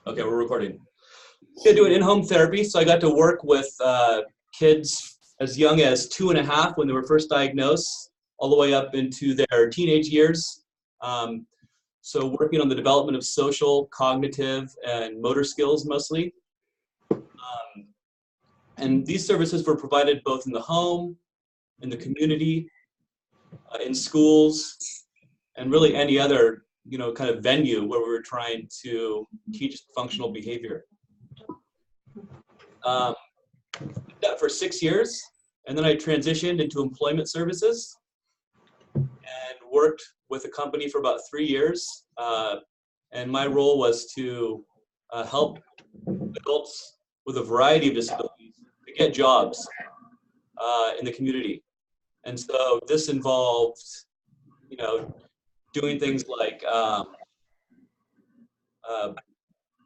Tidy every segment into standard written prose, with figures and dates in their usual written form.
Okay, we're recording. Yeah, doing in-home therapy. So I got to work with kids as young as 2.5 when they were first diagnosed, all the way up into their teenage years. Um, so working on the development of social, cognitive, and motor skills mostly. And these services were provided both in the home, in the community, in schools, and really any other kind of venue where we were trying to teach functional behavior. Did that for 6 years, and then I transitioned into employment services and worked with a company for about 3 years. And my role was to help adults with a variety of disabilities to get jobs in the community. And so this involved, doing things like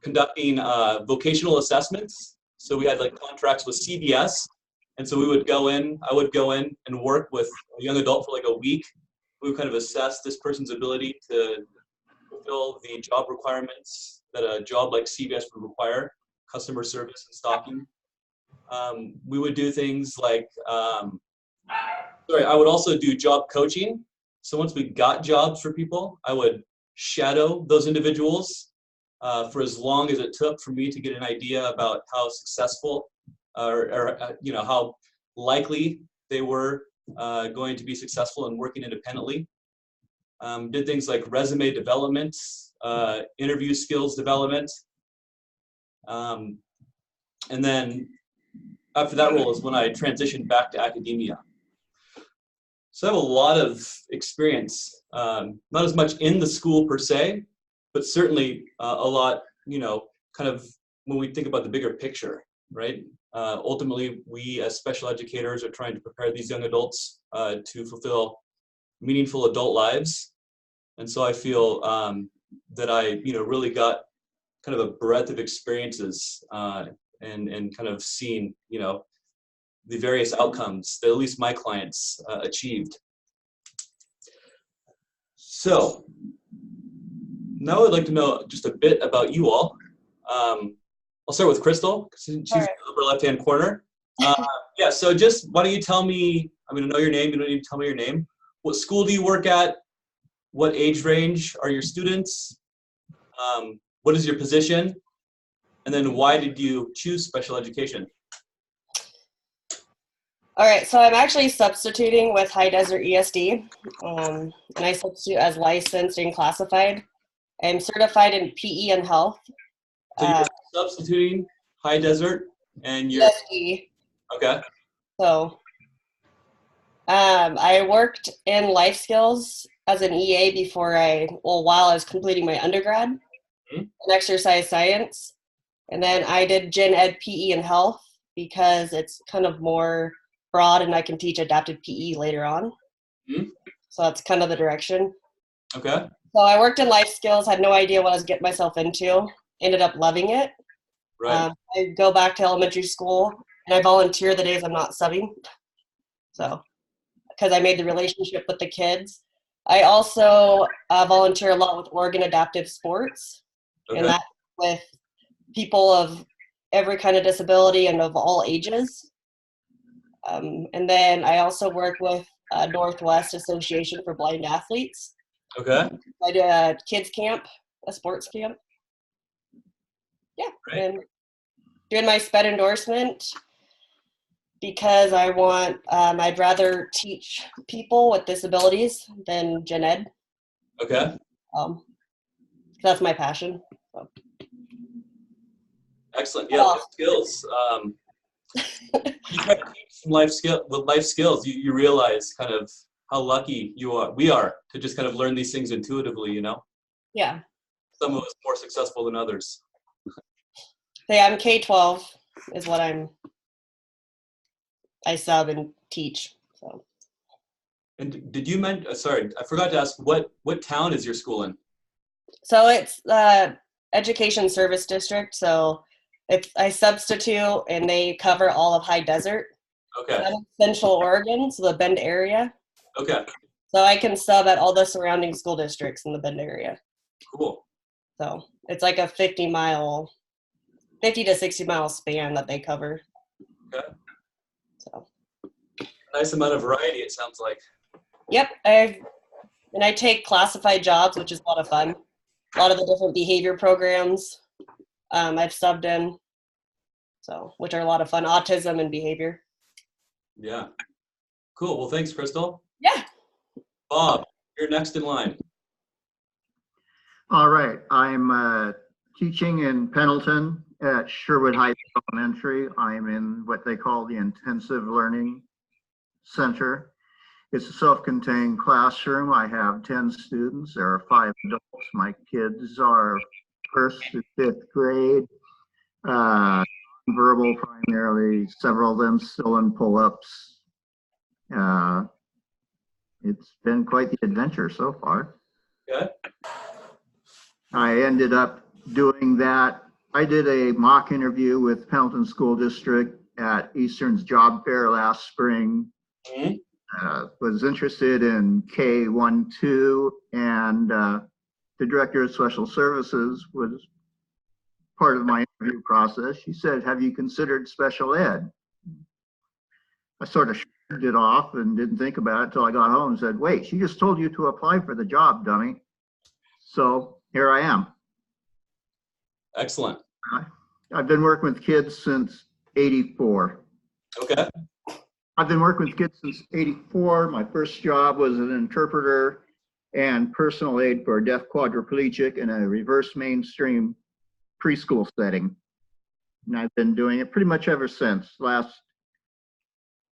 conducting vocational assessments. So we had like contracts with CVS, and so I would go in and work with a young adult for like a week. We would kind of assess this person's ability to fulfill the job requirements that a job like CVS would require, customer service and stocking. We would do things like, I would also do job coaching. So once we got jobs for people, I would shadow those individuals for as long as it took for me to get an idea about how successful or how likely they were going to be successful in working independently. Did things like resume development, interview skills development. And then after that role is when I transitioned back to academia. So I have a lot of experience, not as much in the school per se, but certainly a lot, kind of when we think about the bigger picture, right? Ultimately, we as special educators are trying to prepare these young adults to fulfill meaningful adult lives. And so I feel that I, really got kind of a breadth of experiences and kind of seen, the various outcomes that at least my clients achieved. So now I'd like to know just a bit about you all. I'll start with Crystal. She's in the upper left-hand corner. Yeah, so just why don't you tell me, I'm going to know your name, you don't need to tell me your name. What school do you work at? What age range are your students? What is your position? And then why did you choose special education? All right, so I'm actually substituting with High Desert ESD, and I substitute as licensed and classified. I'm certified in PE and health. So you're substituting High Desert and you're ESD. Okay. So I worked in life skills as an EA while I was completing my undergrad in exercise science. And then I did Gen Ed PE and health because it's kind of more broad and I can teach adapted PE later on. So that's kind of the direction. Okay. So I worked in life skills, had no idea what I was getting myself into, ended up loving it. Right. I go back to elementary school and I volunteer the days I'm not subbing. So, because I made the relationship with the kids. I also volunteer a lot with Oregon Adaptive Sports, and that's with people of every kind of disability and of all ages. And then I also work with Northwest Association for Blind Athletes. Okay. I did a kids camp, a sports camp. Yeah, right. And doing my SPED endorsement because I want, I'd rather teach people with disabilities than Gen Ed. Okay. That's my passion. So. Excellent. Yeah, life skills. You try to teach some life skills, you realize kind of how lucky we are to just kind of learn these things intuitively, Yeah. Some of us more successful than others. Hey, I'm K-12 is what I sub and teach. So. And did you mention, sorry, I forgot to ask, what town is your school in? So it's Education Service District. So I substitute and they cover all of High Desert. Okay. So I'm in Central Oregon, so the Bend area. Okay. So I can sub at all the surrounding school districts in the Bend area. Cool. So it's like a 50 to 60-mile span that they cover. Okay. So Nice amount of variety, it sounds like. yep, I take classified jobs, which is a lot of fun. A lot of the different behavior programs I've subbed in, so which are a lot of fun. Autism and behavior. Yeah. Cool. Well, thanks, Crystal. Yeah. Bob, you're next in line. All right, I'm teaching in Pendleton at Sherwood Heights Elementary. I'm in what they call the Intensive Learning Center. It's a self-contained classroom. I have 10 students. There are 5 adults. My kids are 1st to 5th grade. Verbal primarily, several of them still in pull-ups. It's been quite the adventure so far. Okay. I ended up doing that. I did a mock interview with Pendleton School District at Eastern's job fair last spring. Mm-hmm. Was interested in K-1-2, and the director of special services was part of my interview process. She said, "Have you considered special ed?" I sort of shrugged it off and didn't think about it until I got home and said, "Wait, she just told you to apply for the job, dummy." So here I am. Excellent. I've been working with kids since '84. Okay. I've been working with kids since '84. My first job was an interpreter and personal aid for a deaf quadriplegic in a reverse mainstream preschool setting. And I've been doing it pretty much ever since. Last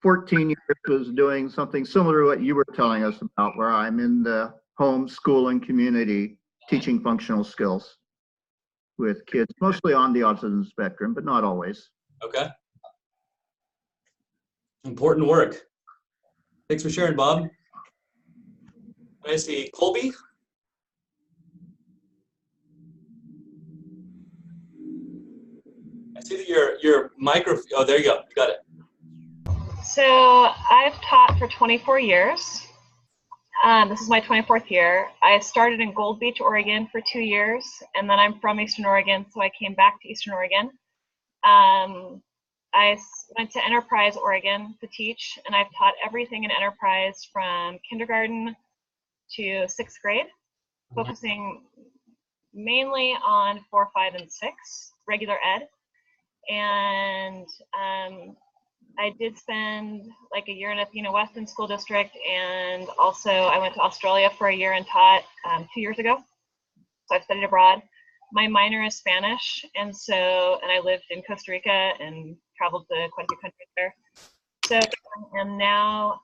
14 years was doing something similar to what you were telling us about, where I'm in the home, school, and community teaching functional skills with kids, mostly on the autism spectrum, but not always. Okay. Important work. Thanks for sharing, Bob. Can I see Colby? I see that your microphone. Oh, there you go. You got it. So I've taught for 24 years. This is my 24th year. I started in Gold Beach, Oregon for 2 years, and then I'm from Eastern Oregon, so I came back to Eastern Oregon. I went to Enterprise, Oregon to teach, and I've taught everything in Enterprise from kindergarten to 6th grade, focusing mainly on 4, 5, and 6, regular ed. And I did spend like a year in Athena Weston School District, and also I went to Australia for a year and taught 2 years ago. So I've studied abroad. My minor is Spanish, and I lived in Costa Rica and traveled to quite a few countries there. So I am now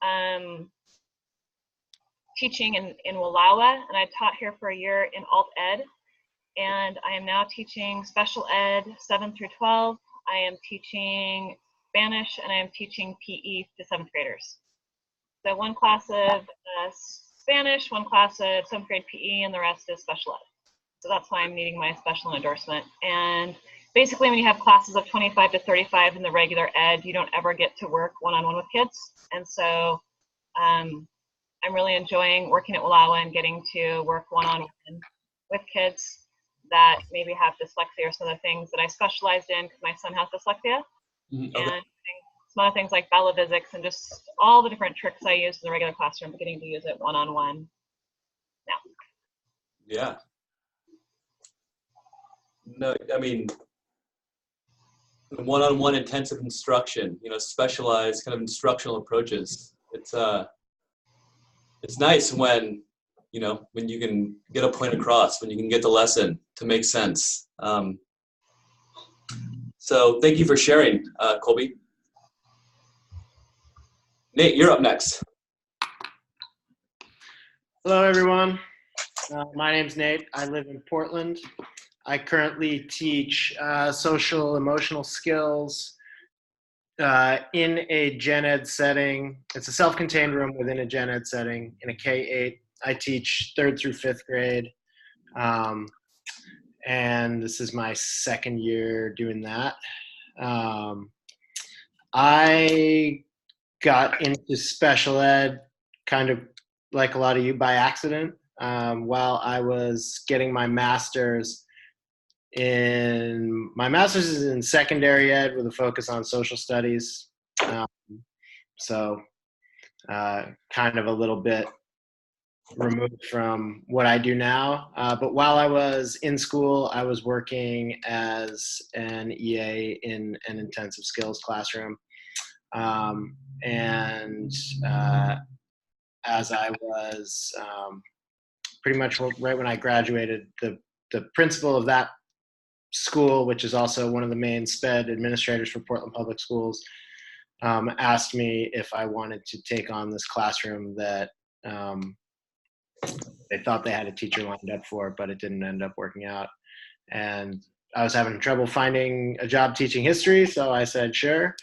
teaching in Wallowa, and I taught here for a year in alt ed, and I am now teaching special ed 7 through 12. I am teaching Spanish, and I am teaching PE to 7th graders. So one class of Spanish, one class of 7th grade PE, and the rest is special ed. So that's why I'm needing my special endorsement. And basically when you have classes of 25 to 35 in the regular ed, you don't ever get to work one-on-one with kids. And so I'm really enjoying working at Wallowa and getting to work one-on-one with kids that maybe have dyslexia or some of the things that I specialized in because my son has dyslexia. Okay. And some other things like physics and just all the different tricks I use in the regular classroom, but getting to use it one-on-one now. Yeah. No, I mean, one-on-one intensive instruction, specialized kind of instructional approaches. It's nice when you can get a point across, when you can get the lesson to make sense. So thank you for sharing, Colby. Nate, you're up next. Hello, everyone. My name's Nate. I live in Portland. I currently teach social emotional skills in a gen ed setting. It's a self-contained room within a gen ed setting in a K-8. I teach 3rd through 5th grade. And this is my 2nd year doing that. I got into special ed kind of like a lot of you by accident. While I was getting my master's my master's is in secondary ed with a focus on social studies. So kind of a little bit removed from what I do now. But while I was in school, I was working as an EA in an intensive skills classroom. And as I was pretty much right when I graduated, the principal of that school, which is also one of the main SPED administrators for Portland Public Schools, asked me if I wanted to take on this classroom that they thought they had a teacher lined up for, but it didn't end up working out. And I was having trouble finding a job teaching history, so I said sure.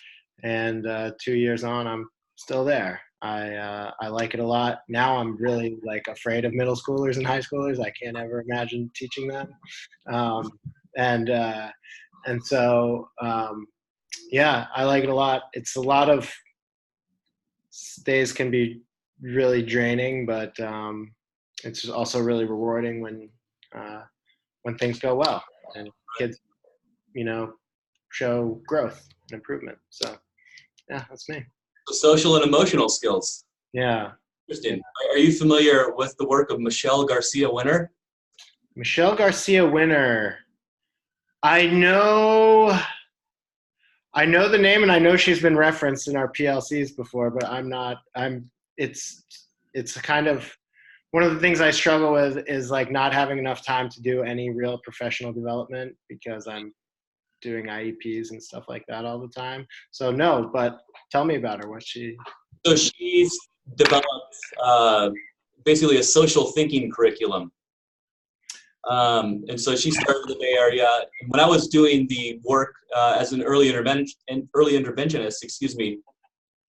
And 2 years on, I'm still there. I like it a lot. Now I'm really like afraid of middle schoolers and high schoolers. I can't ever imagine teaching them. And so yeah, I like it a lot. It's a lot of days can be really draining, but it's also really rewarding when things go well and kids, show growth and improvement. So yeah, that's me. So social and emotional skills. Yeah. Interesting. Are you familiar with the work of Michelle Garcia Winner? Michelle Garcia Winner. I know the name, and I know she's been referenced in our PLCs before, but it's kind of one of the things I struggle with is like not having enough time to do any real professional development because I'm doing IEPs and stuff like that all the time. So no, but tell me about her. So she's developed basically a social thinking curriculum. And so she started in the Bay Area. And when I was doing the work as an early interventionist,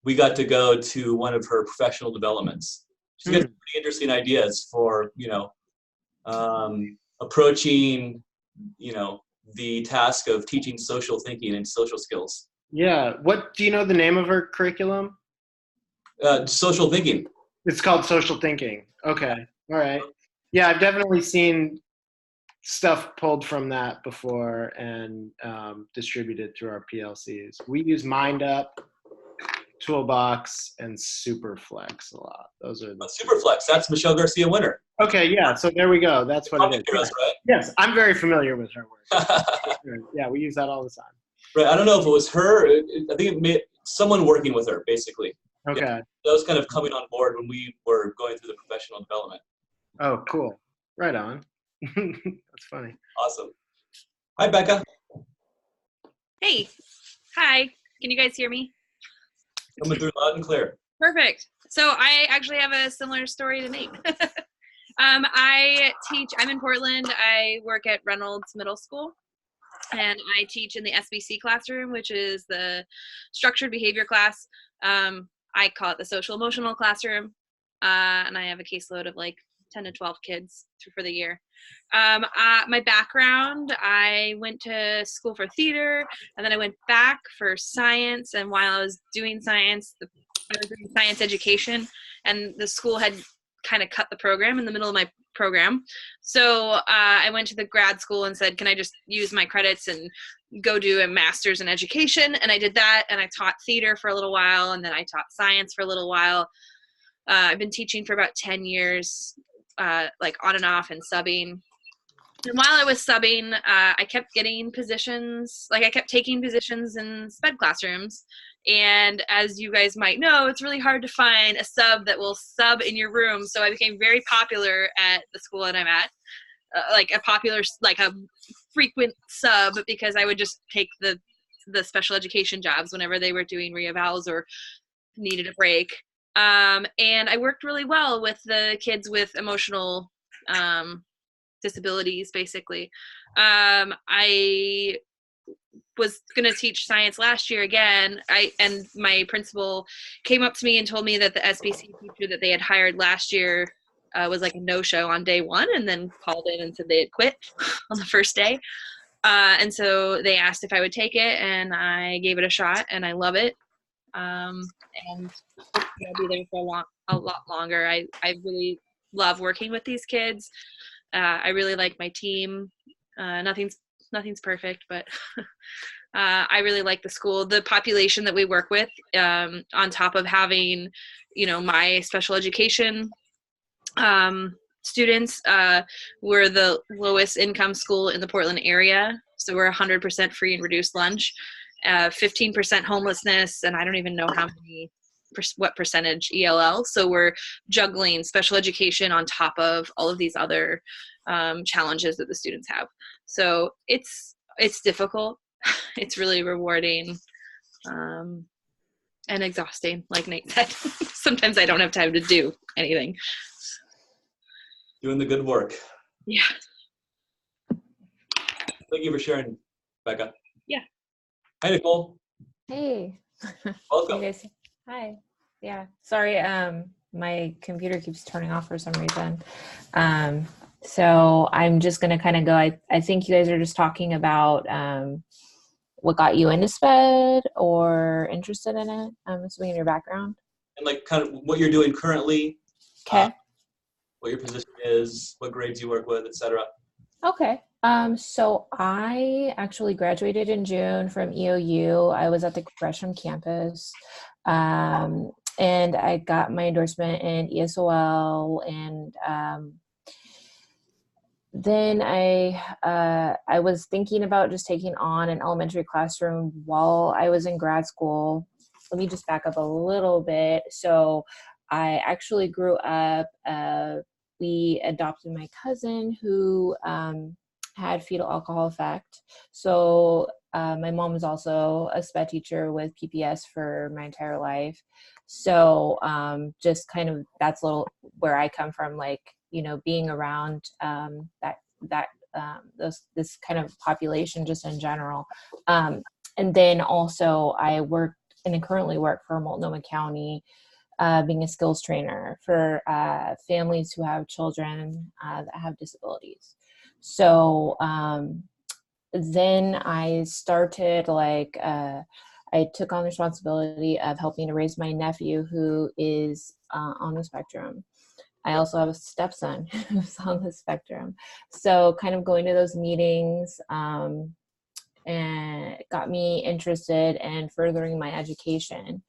we got to go to one of her professional developments. She's got some pretty interesting ideas for, approaching, the task of teaching social thinking and social skills. Yeah. What do you know the name of her curriculum? Social thinking. It's called social thinking. Okay. All right. Yeah, I've definitely seen stuff pulled from that before and distributed through our PLCs. We use MindUp, Toolbox, and Superflex a lot. Those are the Superflex. That's Michelle Garcia Winner. Okay, yeah. So there we go. That's what it is. Heroes, right? Yes, I'm very familiar with her work. Yeah, we use that all the time. Right. I don't know if it was her. I think it made someone working with her, basically. Okay. Yeah, that was kind of coming on board when we were going through the professional development. Oh, cool. Right on. That's funny. Awesome. Hi, Becca. Hey. Hi. Can you guys hear me? Coming through loud and clear. Perfect. So I actually have a similar story to Nate. I'm in Portland. I work at Reynolds Middle School, and I teach in the SBC classroom, which is the structured behavior class. I call it the social emotional classroom, and I have a caseload of like 10 to 12 kids for the year. My background, I went to school for theater, and then I went back for science, and while I was doing science, I was doing science education, and the school had kind of cut the program in the middle of my program. So I went to the grad school and said, can I just use my credits and go do a master's in education? And I did that, and I taught theater for a little while, and then I taught science for a little while. I've been teaching for about 10 years, like on and off and subbing. And while I was subbing, I kept getting positions, like I kept taking positions in SPED classrooms. And as you guys might know, it's really hard to find a sub that will sub in your room. So I became very popular at the school that I'm at, like a frequent sub, because I would just take the special education jobs whenever they were doing reevals or needed a break. And I worked really well with the kids with emotional disabilities, basically. I was going to teach science last year again, and my principal came up to me and told me that the SBC teacher that they had hired last year was like a no-show on day one, and then called in and said they had quit on the first day. And so they asked if I would take it, and I gave it a shot, and I love it. And I'll be there for a lot longer. I really love working with these kids. I really like my team. Nothing's Nothing's perfect, but I really like the school. The population that we work with, on top of having, my special education students, we're the lowest income school in the Portland area. So we're 100% free and reduced lunch, 15% homelessness, and I don't even know what percentage ELL. So we're juggling special education on top of all of these other challenges that the students have. So it's difficult. It's really rewarding and exhausting, like Nate said. Sometimes I don't have time to do anything. Doing the good work. Yeah. Thank you for sharing, Becca. Yeah. Hi, Nicole. Hey. Welcome. You guys, hi. Yeah. Sorry, my computer keeps turning off for some reason. So I'm just gonna kind of go. I think you guys are just talking about what got you into SPED or interested in it. I'm assuming in your background. And like kind of what you're doing currently. Okay. What your position is, what grades you work with, etc. Okay. So I actually graduated in June from EOU. I was at the Gresham campus. And I got my endorsement in ESOL, and then I was thinking about just taking on an elementary classroom while I was in grad school. Let me just back up a little bit. So I actually grew up, we adopted my cousin who had fetal alcohol effect. So my mom was also a SPED teacher with PPS for my entire life. So just kind of, that's a little where I come from, like, being around this kind of population just in general. And then also I worked and currently work for Multnomah County, being a skills trainer for families who have children that have disabilities. So then I started I took on the responsibility of helping to raise my nephew who is on the spectrum. I also have a stepson who's on the spectrum. So kind of going to those meetings and it got me interested in furthering my education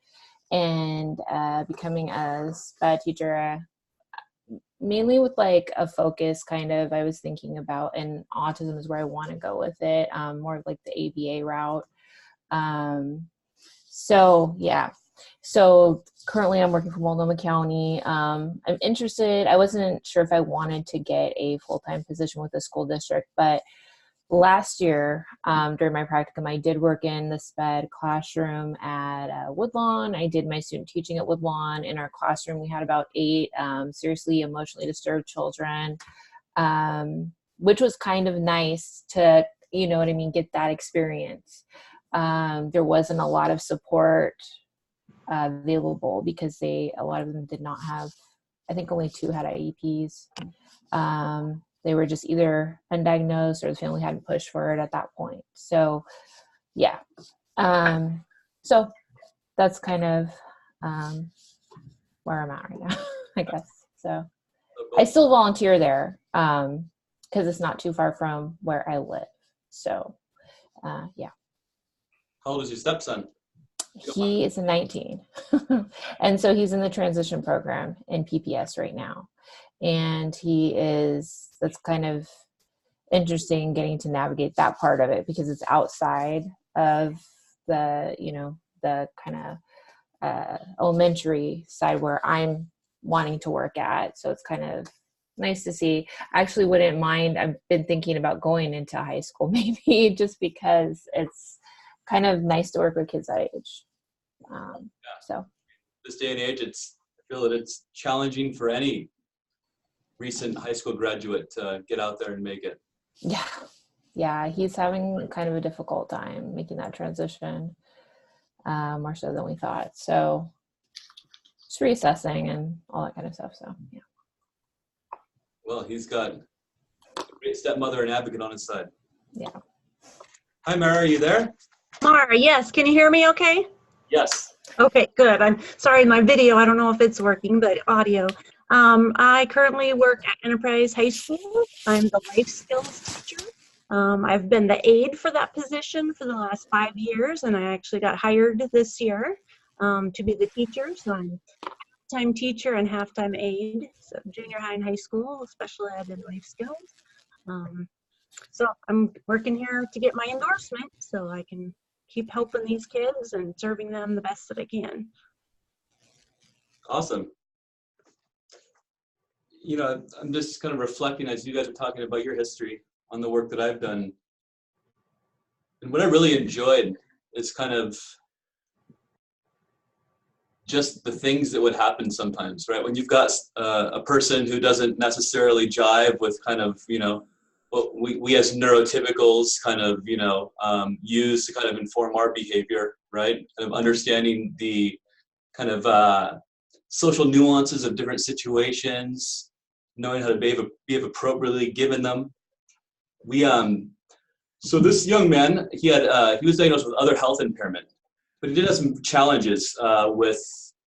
and becoming a SPED teacher, mainly with like a focus kind of, I was thinking about, and autism is where I want to go with it, more of like the ABA route. So yeah, so currently I'm working for Multnomah County. I'm interested, I wasn't sure if I wanted to get a full-time position with the school district, but last year during my practicum, I did work in the SPED classroom at Woodlawn. I did my student teaching at Woodlawn. In our classroom, we had about 8 seriously emotionally disturbed children, which was kind of nice to, get that experience. There wasn't a lot of support available because a lot of them did not have, I think only 2 had IEPs. They were just either undiagnosed or the family hadn't pushed for it at that point. So yeah. So that's kind of where I'm at right now, I guess. So I still volunteer there because it's not too far from where I live. So yeah. How old is your stepson? He is 19. And so he's in the transition program in PPS right now. And that's kind of interesting getting to navigate that part of it because it's outside of the, the kind of elementary side where I'm wanting to work at. So it's kind of nice to see. I actually wouldn't mind. I've been thinking about going into high school maybe just because it's kind of nice to work with kids that age. So This day and age, I feel that it's challenging for any recent high school graduate to get out there and make it. Yeah, he's having kind of a difficult time making that transition, more so than we thought. So just reassessing and all that kind of stuff. So yeah. Well, he's got a great stepmother and advocate on his side. Yeah. Hi, Mara, are you there? Mara, yes. Can you hear me okay? Yes. Okay, good. I'm sorry, my video, I don't know if it's working, but audio. I currently work at Enterprise High School. I'm the life skills teacher. I've been the aide for that position for the last 5 years, and I actually got hired this year to be the teacher. So I'm half-time teacher and half-time aide, so junior high and high school, special ed and life skills. So I'm working here to get my endorsement so I can keep helping these kids and serving them the best that I can. Awesome. You know, I'm just kind of reflecting as you guys are talking about your history on the work that I've done. And what I really enjoyed is kind of just the things that would happen sometimes, right? When you've got a person who doesn't necessarily jive with kind of, you know, what we as neurotypicals kind of, you know, use to kind of inform our behavior, right? Kind of understanding the kind of social nuances of different situations, knowing how to behave appropriately given them. So this young man, he was diagnosed with other health impairment, but he did have some challenges with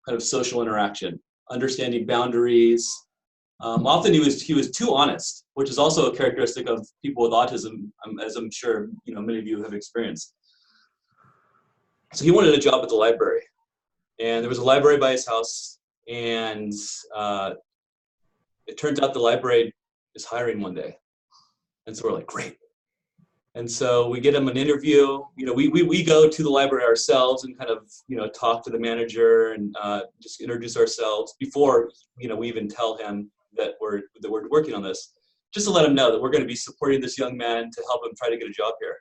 kind of social interaction, understanding boundaries. Often he was too honest, which is also a characteristic of people with autism, as I'm sure you know many of you have experienced. So he wanted a job at the library, and there was a library by his house, and it turns out the library is hiring one day, and so we're like, great. And so we get him an interview. You know, we go to the library ourselves and kind of, you know, talk to the manager and just introduce ourselves before, you know, we even tell him that we're working on this, just to let him know that we're going to be supporting this young man to help him try to get a job here.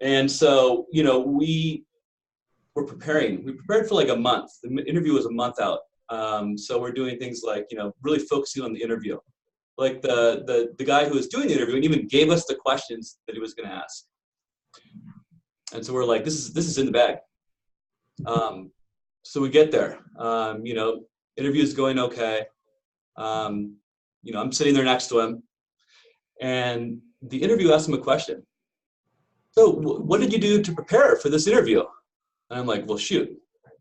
And so, you know, we were preparing. We prepared for like a month. The interview was a month out. So we're doing things like, you know, really focusing on the interview. Like the guy who was doing the interview even gave us the questions that he was going to ask. And so we're like, this is in the bag. So we get there. You know, interview's going okay. You know, I'm sitting there next to him, and the interview asked him a question. So what did you do to prepare for this interview? And I'm like, well, shoot.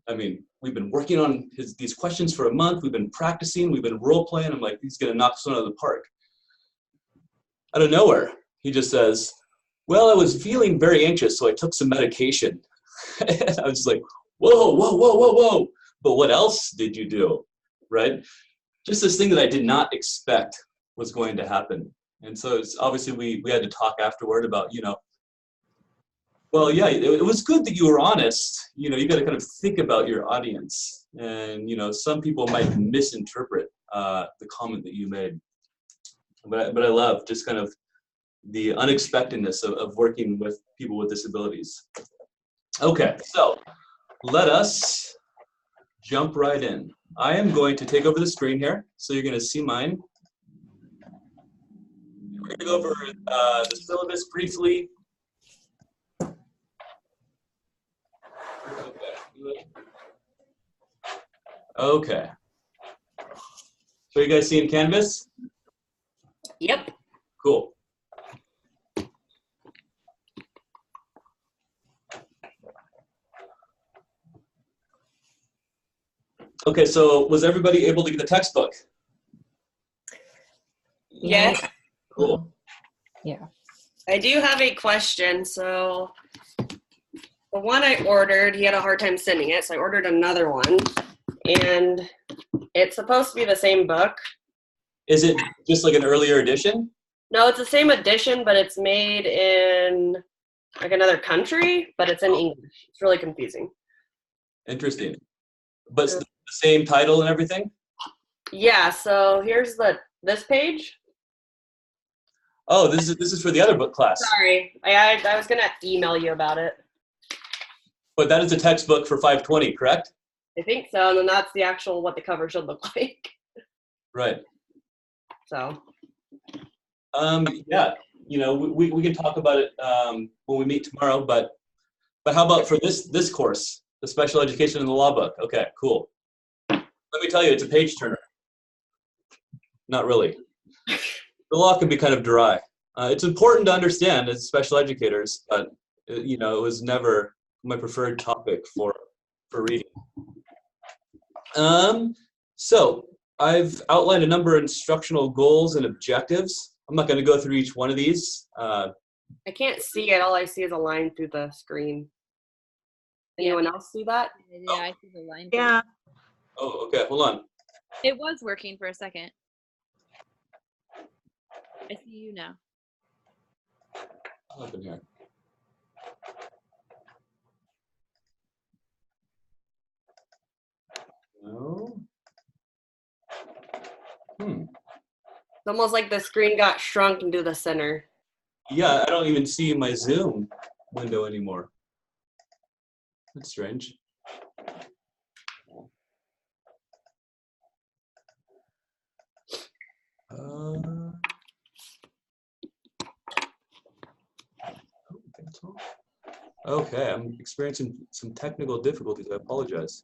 I mean, we've been working on these questions for a month. We've been practicing. We've been role playing. I'm like, he's going to knock this one out of the park. Out of nowhere, he just says, well, I was feeling very anxious, so I took some medication. And I was like, whoa, whoa, whoa, whoa, whoa. But what else did you do, right? Just this thing that I did not expect was going to happen. And so it's obviously we had to talk afterward about, you know, well, yeah, it was good that you were honest. You know, you got to kind of think about your audience. And, you know, some people might misinterpret the comment that you made. But I love just kind of the unexpectedness of working with people with disabilities. Okay, so let us jump right in. I am going to take over the screen here, so you're going to see mine. We're going to go over the syllabus briefly. Okay. So you guys seeing Canvas? Yep. Cool. Okay, so was everybody able to get the textbook? Yes. Cool. Yeah. I do have a question. So the one I ordered, he had a hard time sending it, so I ordered another one. And it's supposed to be the same book. Is it just like an earlier edition? No, it's the same edition, but it's made in like another country, but it's in English. It's really confusing. Interesting. But the same title and everything? Yeah, so here's this page. Oh, this is for the other book class. Sorry, I was gonna email you about it. But that is a textbook for 520, correct? I think so, and then that's the actual what the cover should look like. Right. So. Yeah, you know, we can talk about it when we meet tomorrow, but how about for this course, the special education in the law book? Okay, cool. Let me tell you, it's a page turner. Not really. The law can be kind of dry. It's important to understand as special educators, but you know, it was never my preferred topic for reading. So I've outlined a number of instructional goals and objectives. I'm not going to go through each one of these. I can't see it. All I see is a line through the screen. Anyone else see that? Yeah, I see the line. Yeah. Oh, okay. Hold on. It was working for a second. I see you now. What happened here? No. It's almost like the screen got shrunk into the center. Yeah, I don't even see my Zoom window anymore. That's strange. Okay, I'm experiencing some technical difficulties. I apologize.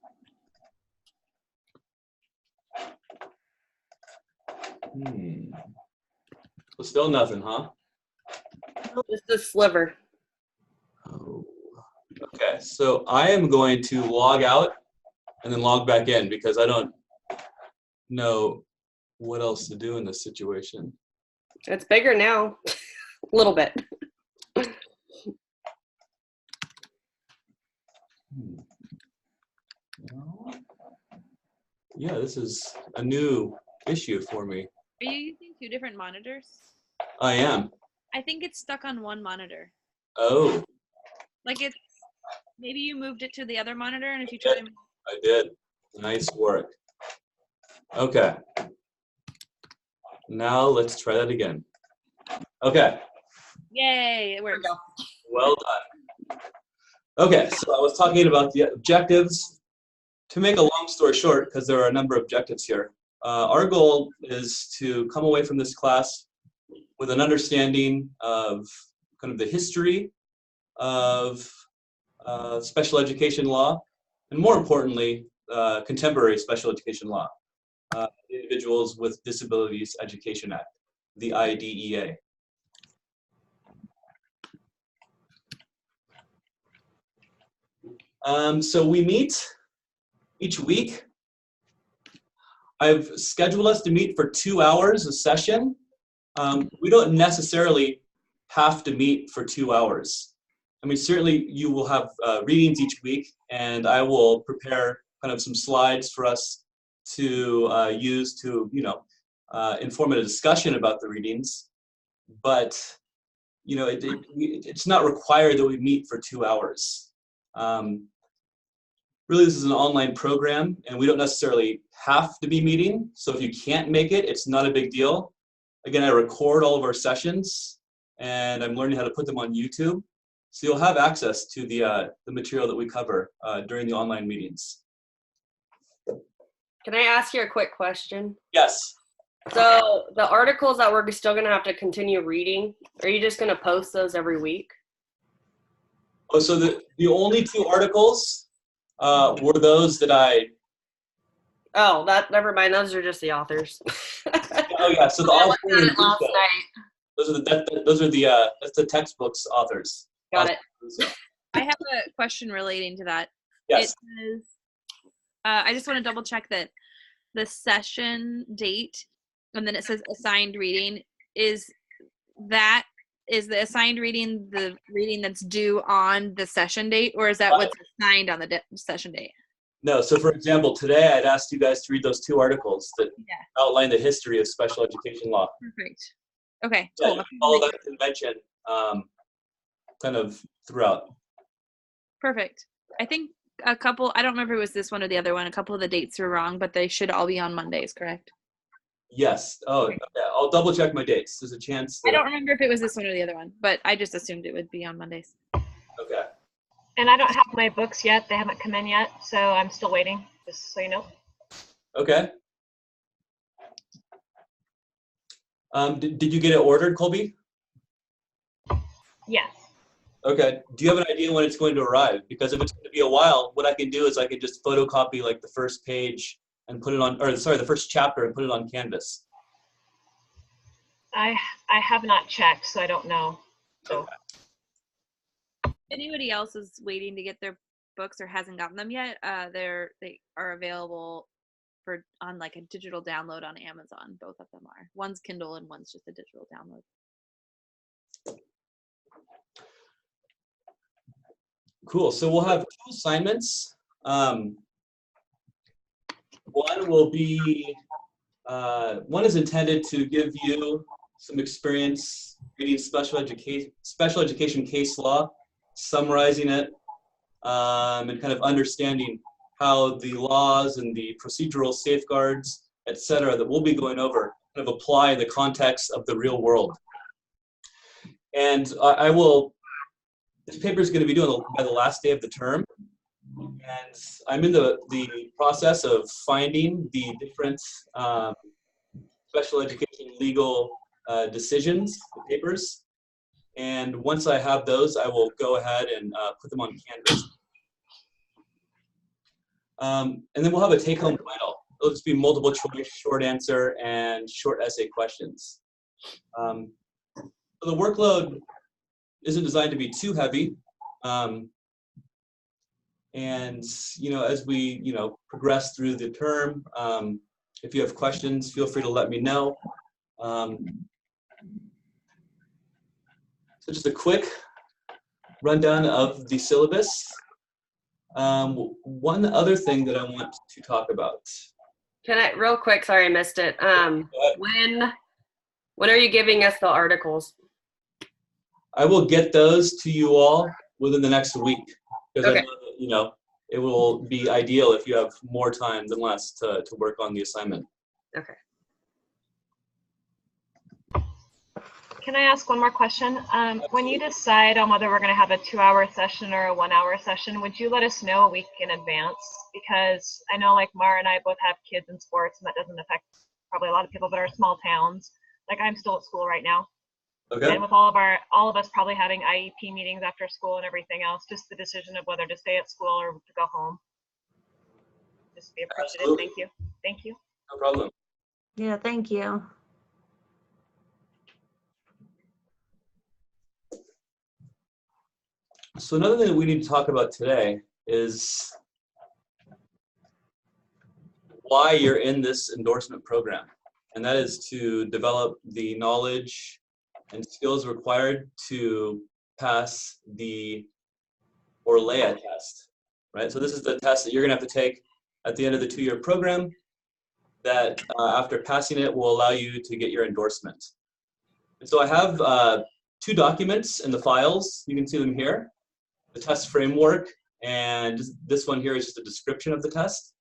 So still nothing, huh? Just a sliver. Oh. Okay, so I am going to log out and then log back in because I don't know what else to do in this situation. It's bigger now. A little bit. No. Yeah, this is a new issue for me. Are you using 2 different monitors? I am. I think it's stuck on one monitor. Oh, Like it's, maybe you moved it to the other monitor, and if you try to, I did. Nice work. Okay. Now let's try that again. Okay. yay, it worked. Well done. Okay, so I was talking about the objectives. To make a long story short, because there are a number of objectives here, our goal is to come away from this class with an understanding of kind of the history of special education law, and more importantly, contemporary special education law, the Individuals with Disabilities Education Act, the IDEA. So we meet each week. I've scheduled us to meet for 2 hours a session. We don't necessarily have to meet for 2 hours. I mean, certainly you will have readings each week, and I will prepare kind of some slides for us to use to, inform a discussion about the readings. But, it's not required that we meet for 2 hours. Really, this is an online program, and we don't necessarily have to be meeting. So if you can't make it, it's not a big deal. Again, I record all of our sessions, and I'm learning how to put them on YouTube. So you'll have access to the material that we cover during the online meetings. Can I ask you a quick question? Yes. So the articles that we're still going to have to continue reading, are you just going to post those every week? Oh, so the only 2 articles were those that I. Oh, never mind. Those are just the authors. Oh yeah, so the I author looked at it last night. those are that's the textbooks authors. Got it. I have a question relating to that. Yes. It says, I just want to double check that the session date, and then it says assigned reading, is the assigned reading the reading that's due on the session date, or is that what's assigned on the session date? No, so for example, today I'd asked you guys to read those 2 articles that outline the history of special education law. Perfect. Okay, Yeah, cool. follow that convention kind of throughout. Perfect. I think a couple, I don't remember if it was this one or the other one, a couple of the dates are wrong, but they should all be on Mondays, correct? Yes. Oh, okay. I'll double check my dates. There's a chance that I don't remember if it was this one or the other one, but I just assumed it would be on Mondays. Okay. And I don't have my books yet. They haven't come in yet, so I'm still waiting, just so you know. Okay. Did you get it ordered, Colby? Yes. Okay. Do you have an idea when it's going to arrive? Because if it's going to be a while, what I can do is I can just photocopy like the first page and put it on, or sorry, the first chapter and put it on Canvas. I have not checked, so I don't know. So. Okay. If anybody else is waiting to get their books or hasn't gotten them yet, they are available for on like a digital download on Amazon. Both of them are. One's Kindle and one's just a digital download. Cool. So we'll have 2 assignments. One will be, one is intended to give you some experience reading special education case law, summarizing it, and kind of understanding how the laws and the procedural safeguards, et cetera, that we'll be going over kind of apply in the context of the real world. And this paper is going to be due by the last day of the term. And I'm in the process of finding the different special education legal decisions, the papers. And once I have those, I will go ahead and put them on Canvas. And then we'll have a take-home final. It'll just be multiple choice, short answer, and short essay questions. So the workload isn't designed to be too heavy. And, as we, progress through the term, if you have questions, feel free to let me know. So just a quick rundown of the syllabus. One other thing that I want to talk about. Can I, real quick, sorry I missed it. When are you giving us the articles? I will get those to you all within the next week, because Okay. I know that, it will be ideal if you have more time than less to work on the assignment. Okay. Can I ask one more question? When you decide on whether we're going to have a 2-hour session or a 1-hour session, would you let us know a week in advance? Because I know like Mara and I both have kids in sports, and that doesn't affect probably a lot of people that are small towns. Like I'm still at school right now. Okay. And with all of us probably having IEP meetings after school and everything else, just the decision of whether to stay at school or to go home. Just be appreciative. Absolutely. Thank you. Thank you. No problem. Yeah, thank you. So another thing that we need to talk about today is why you're in this endorsement program. And that is to develop the knowledge and skills required to pass the ORLEA test, right? So this is the test that you're gonna have to take at the end of the 2-year program that after passing it will allow you to get your endorsement. And so I have 2 documents in the files. You can see them here, the test framework, and this one here is just a description of the test.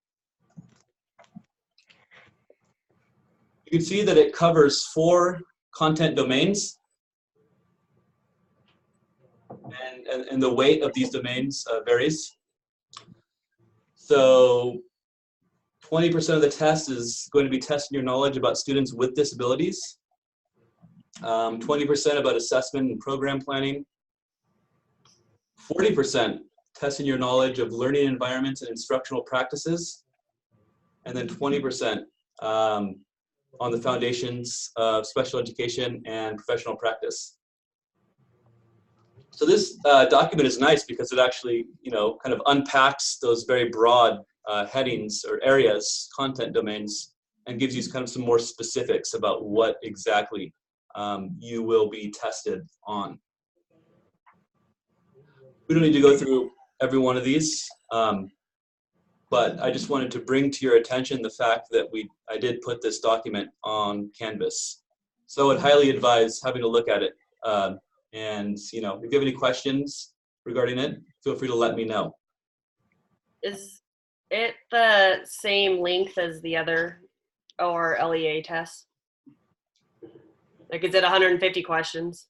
You can see that it covers 4 content domains, and the weight of these domains varies. So 20% of the test is going to be testing your knowledge about students with disabilities, 20% about assessment and program planning, 40% testing your knowledge of learning environments and instructional practices, and then 20% on the foundations of special education and professional practice. So this document is nice because it actually, kind of unpacks those very broad headings or areas, content domains, and gives you kind of some more specifics about what exactly you will be tested on. We don't need to go through every one of these, but I just wanted to bring to your attention the fact that I did put this document on Canvas. So I would highly advise having a look at it. And if you have any questions regarding it, feel free to let me know. Is it the same length as the other or LEA tests? Like, is it 150 questions?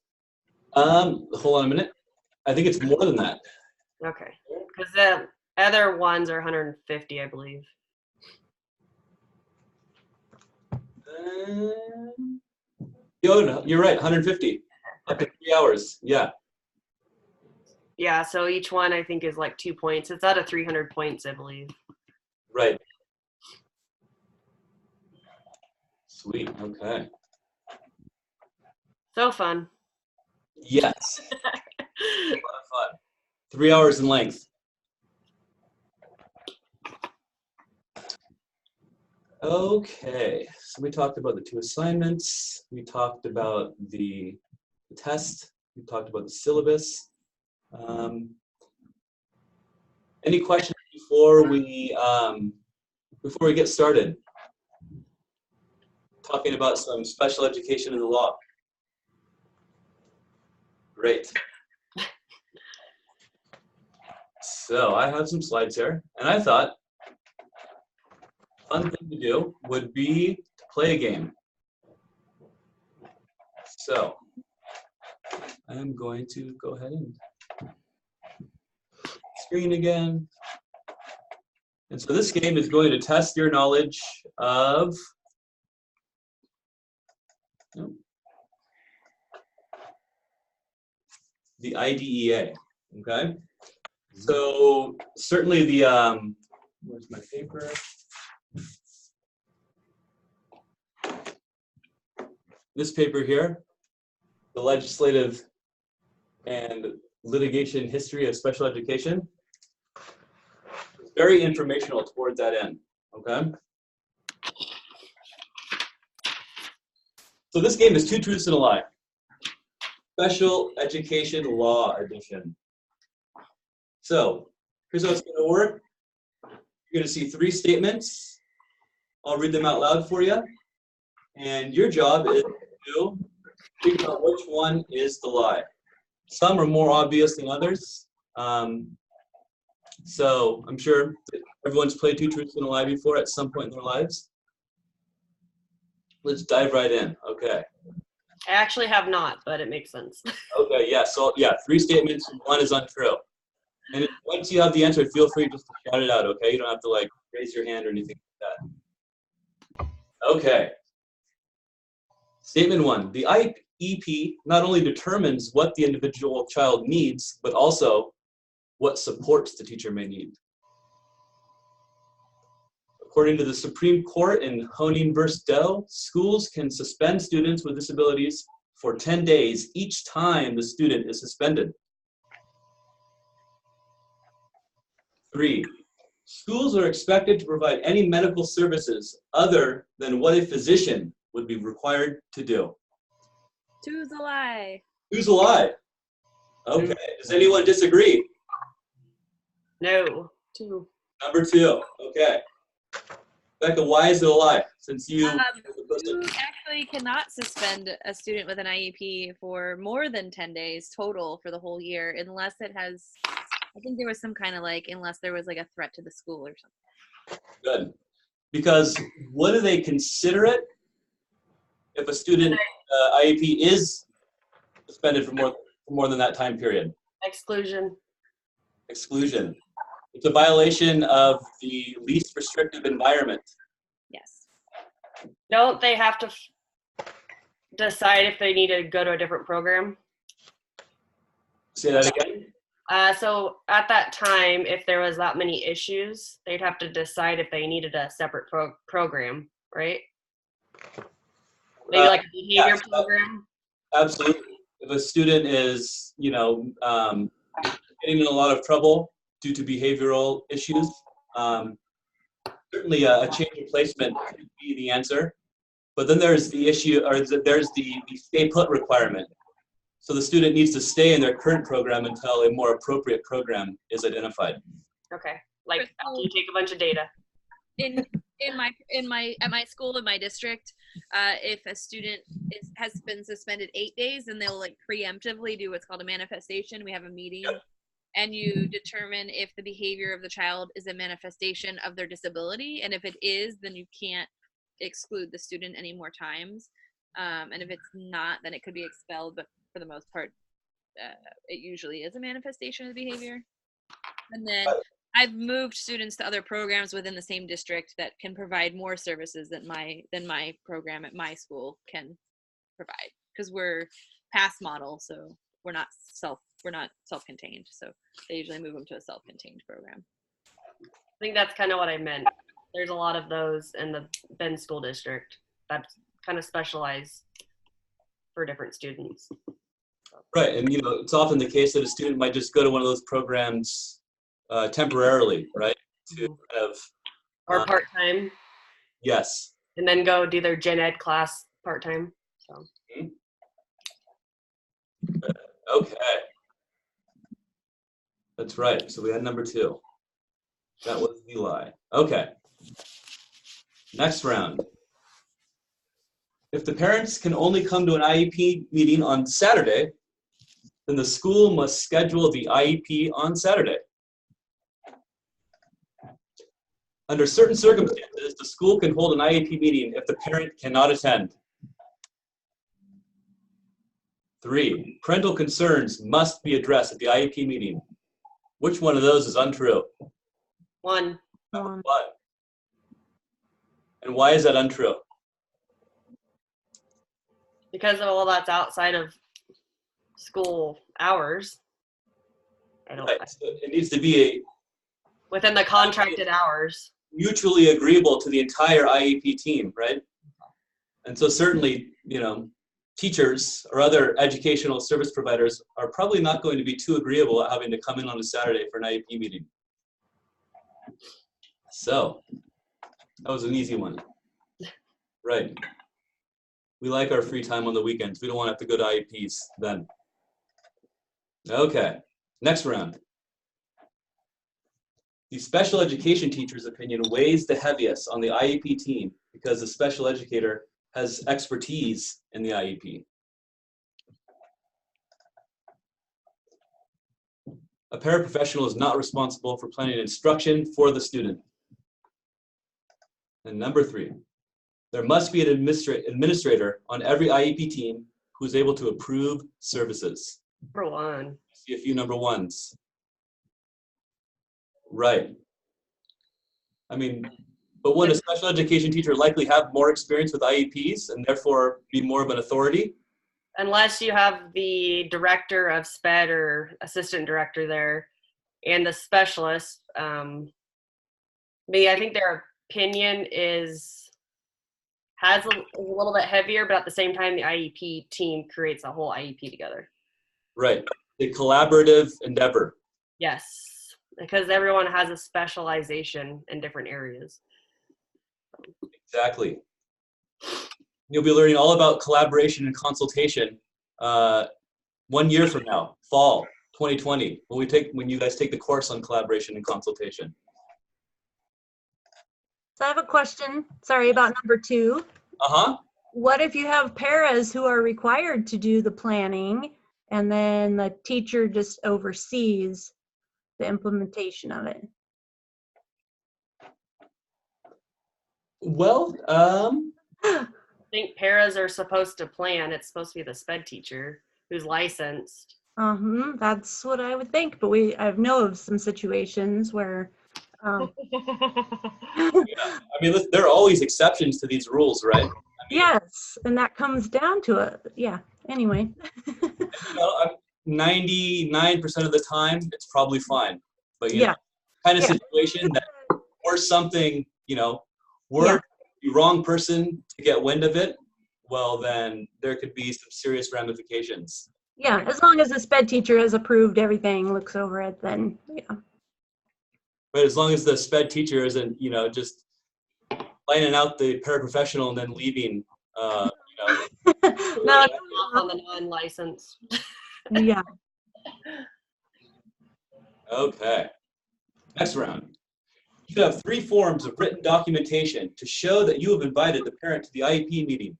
Hold on a minute. I think it's more than that. Okay, because the other ones are 150, I believe. You're right, 150. Up to 3 hours, yeah. Yeah, so each one I think is like 2 points. It's out of 300 points, I believe. Right. Sweet, okay. So fun. Yes. A lot of fun. 3 hours in length. Okay, so we talked about the 2 assignments. We talked about the test. We talked about the syllabus. Any questions before we get started? Talking about some special education in the law. Great. So I have some slides here, and I thought fun thing to do would be to play a game. So I'm going to go ahead and screen again. And so this game is going to test your knowledge of the IDEA, okay? So certainly the, where's my paper? This paper here, the legislative and litigation history of special education, very informational towards that end, okay? So this game is 2 truths and a lie. Special Education Law Edition. So here's how it's going to work. You're going to see 3 statements. I'll read them out loud for you. And your job is to figure out which one is the lie. Some are more obvious than others. So I'm sure everyone's played 2 truths and a lie before at some point in their lives. Let's dive right in. Okay. I actually have not, but it makes sense. Okay, yeah, so yeah, 3 statements, 1 is untrue. And once you have the answer, feel free just to shout it out, okay? You don't have to like raise your hand or anything like that. Okay. Statement 1, the IEP not only determines what the individual child needs, but also what supports the teacher may need. According to the Supreme Court in Honing v. Doe, schools can suspend students with disabilities for 10 days each time the student is suspended. 3, schools are expected to provide any medical services other than what a physician would be required to do. 2's a lie. 2's a lie. Okay, does anyone disagree? No. 2. Number 2, okay. Becca, why is it a lie? Since you You actually cannot suspend a student with an IEP for more than 10 days total for the whole year unless it has, I think there was some kind of like, unless there was like a threat to the school or something. Good. Because what do they consider it if a student IEP is suspended for more than that time period? Exclusion. Exclusion. It's a violation of the least restrictive environment. Yes. Don't they have to decide if they need to go to a different program? Say that again? So at that time, if there was that many issues, they'd have to decide if they needed a separate program, right? Maybe like a behavior program? Absolutely. If a student is, getting in a lot of trouble due to behavioral issues, certainly a change of placement could be the answer. But then there's the issue, or there's the stay put requirement. So the student needs to stay in their current program until a more appropriate program is identified. Okay, like after you take a bunch of data. At my school, in my district, if a student has been suspended 8 days, then they'll like preemptively do what's called a manifestation. We have a meeting. Yep. And you determine if the behavior of the child is a manifestation of their disability. And if it is, then you can't exclude the student any more times. And if it's not, then it could be expelled. But for the most part, it usually is a manifestation of the behavior. And then I've moved students to other programs within the same district that can provide more services than my program at my school can provide, because we're pass model, so we're not self-contained. So they usually move them to a self-contained program. I think that's kind of what I meant. There's a lot of those in the Bend School District that kind of specialize for different students. Right, and it's often the case that a student might just go to one of those programs temporarily, right? To kind of or part-time. Yes. and then go do their gen ed class part-time. So. Okay. That's right. So we had number 2. That was Eli. Okay. Next round. If the parents can only come to an IEP meeting on Saturday, then the school must schedule the IEP on Saturday. Under certain circumstances, the school can hold an IEP meeting if the parent cannot attend. 3, parental concerns must be addressed at the IEP meeting. Which one of those is untrue? 1. Number 1. And why is that untrue? Because of all that's outside of school hours. Right. So it needs to be within the contracted hours. mutually agreeable to the entire IEP team, right? And so certainly, teachers or other educational service providers are probably not going to be too agreeable at having to come in on a Saturday for an IEP meeting. So that was an easy one. Right. We like our free time on the weekends. We don't want to have to go to IEPs then. Okay, next round. The special education teacher's opinion weighs the heaviest on the IEP team because the special educator has expertise in the IEP. A paraprofessional is not responsible for planning instruction for the student. And number 3, there must be an administrator on every IEP team who is able to approve services. Number 1. I see a few number 1s. Right. I mean, but wouldn't a special education teacher likely have more experience with IEPs and therefore be more of an authority? Unless you have the director of SPED or assistant director there and the specialist. I think their opinion has a little bit heavier, but at the same time, the IEP team creates a whole IEP together. Right. A collaborative endeavor. Yes, because everyone has a specialization in different areas. Exactly. You'll be learning all about collaboration and consultation 1 year from now, fall 2020, when you guys take the course on collaboration and consultation. So I have a question, sorry, about number 2. Uh-huh. What if you have paras who are required to do the planning and then the teacher just oversees the implementation of it? Well, I think paras are supposed to plan. It's supposed to be the SPED teacher who's licensed. That's what I would think, but I know of some situations where yeah. I mean, there are always exceptions to these rules, right? yes, and that comes down to it. Yeah, anyway. 99% of the time, it's probably fine. But, yeah, kind of situation that or something, we're the wrong person to get wind of it, well, then there could be some serious ramifications. Yeah, as long as the SPED teacher has approved everything, looks over it, then yeah. But as long as the SPED teacher isn't, just lining out the paraprofessional and then leaving, No, On the non-licensed. yeah. Okay. Next round. You have 3 forms of written documentation to show that you have invited the parent to the IEP meeting.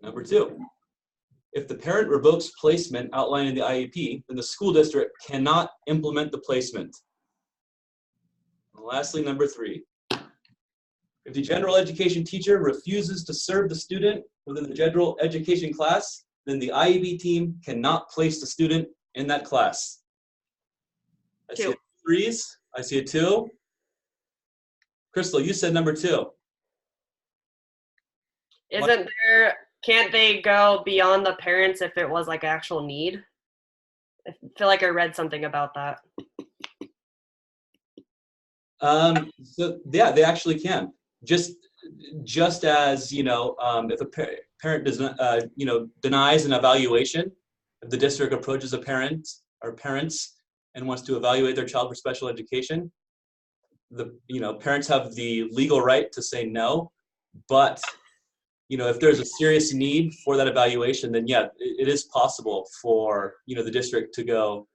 Number 2. If the parent revokes placement outlined in the IEP, then the school district cannot implement the placement. And lastly, number 3. If the general education teacher refuses to serve the student within the general education class, then the IEP team cannot place the student in that class. I see 3s. I see a 2. Crystal, you said number 2. Can't they go beyond the parents if it was like actual need? I feel like I read something about that. So yeah, they actually can. Just as, if a parent does not, denies an evaluation, if the district approaches a parent or parents and wants to evaluate their child for special education, parents have the legal right to say no, but if there's a serious need for that evaluation, then yeah, it is possible for the district to go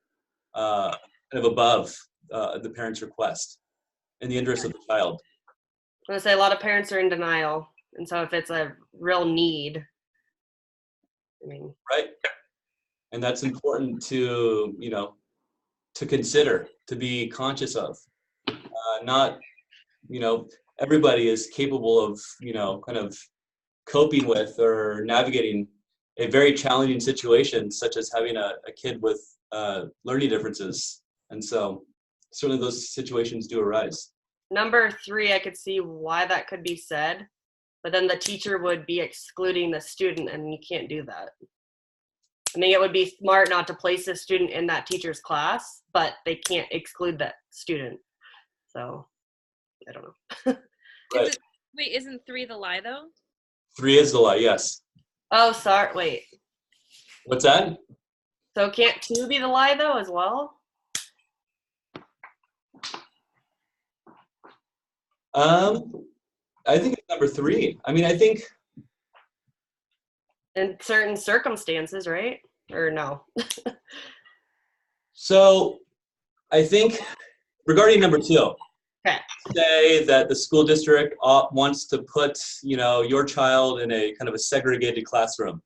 kind of above the parent's request in the interest of the child. I was gonna say a lot of parents are in denial, and so if it's a real need, I mean, right, and that's important to to consider, to be conscious of. Not everybody is capable of kind of coping with or navigating a very challenging situation, such as having a kid with learning differences. And so certainly those situations do arise. number 3, I could see why that could be said, but then the teacher would be excluding the student, and you can't do that. I mean, it would be smart not to place a student in that teacher's class, but they can't exclude that student. So, I don't know. Right. Wait, isn't 3 the lie though? 3 is the lie, yes. Oh, sorry. Wait. What's that? So can't 2 be the lie though as well? I think it's number 3. I mean, I think In certain circumstances, right? Or no? so. I think regarding number 2, Okay. say that the school district wants to put your child in a kind of a segregated classroom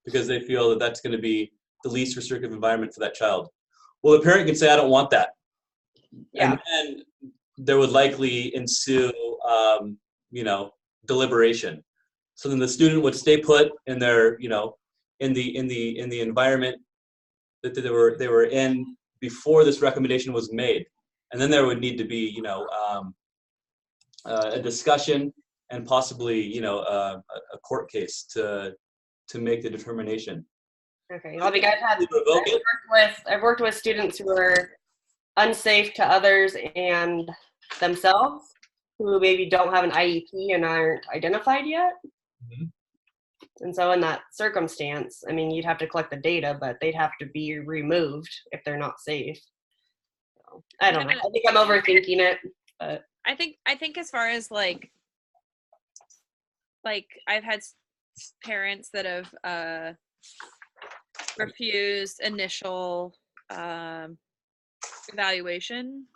because they feel that that's going to be the least restrictive environment for that child. Well, the parent can say, I don't want that. Yeah. And then there would likely ensue deliberation. So then the student would stay put in their in the environment that they were in before this recommendation was made. And then there would need to be a discussion and possibly a court case to make the determination. Okay. I think Revoke it? I've worked with students who are unsafe to others and themselves, who maybe don't have an IEP and aren't identified yet. Mhm. And so in that circumstance, I mean, you'd have to collect the data, but they'd have to be removed if they're not safe. So, I don't know. I think I'm overthinking it, but I think as far as like I've had parents that have refused initial evaluation,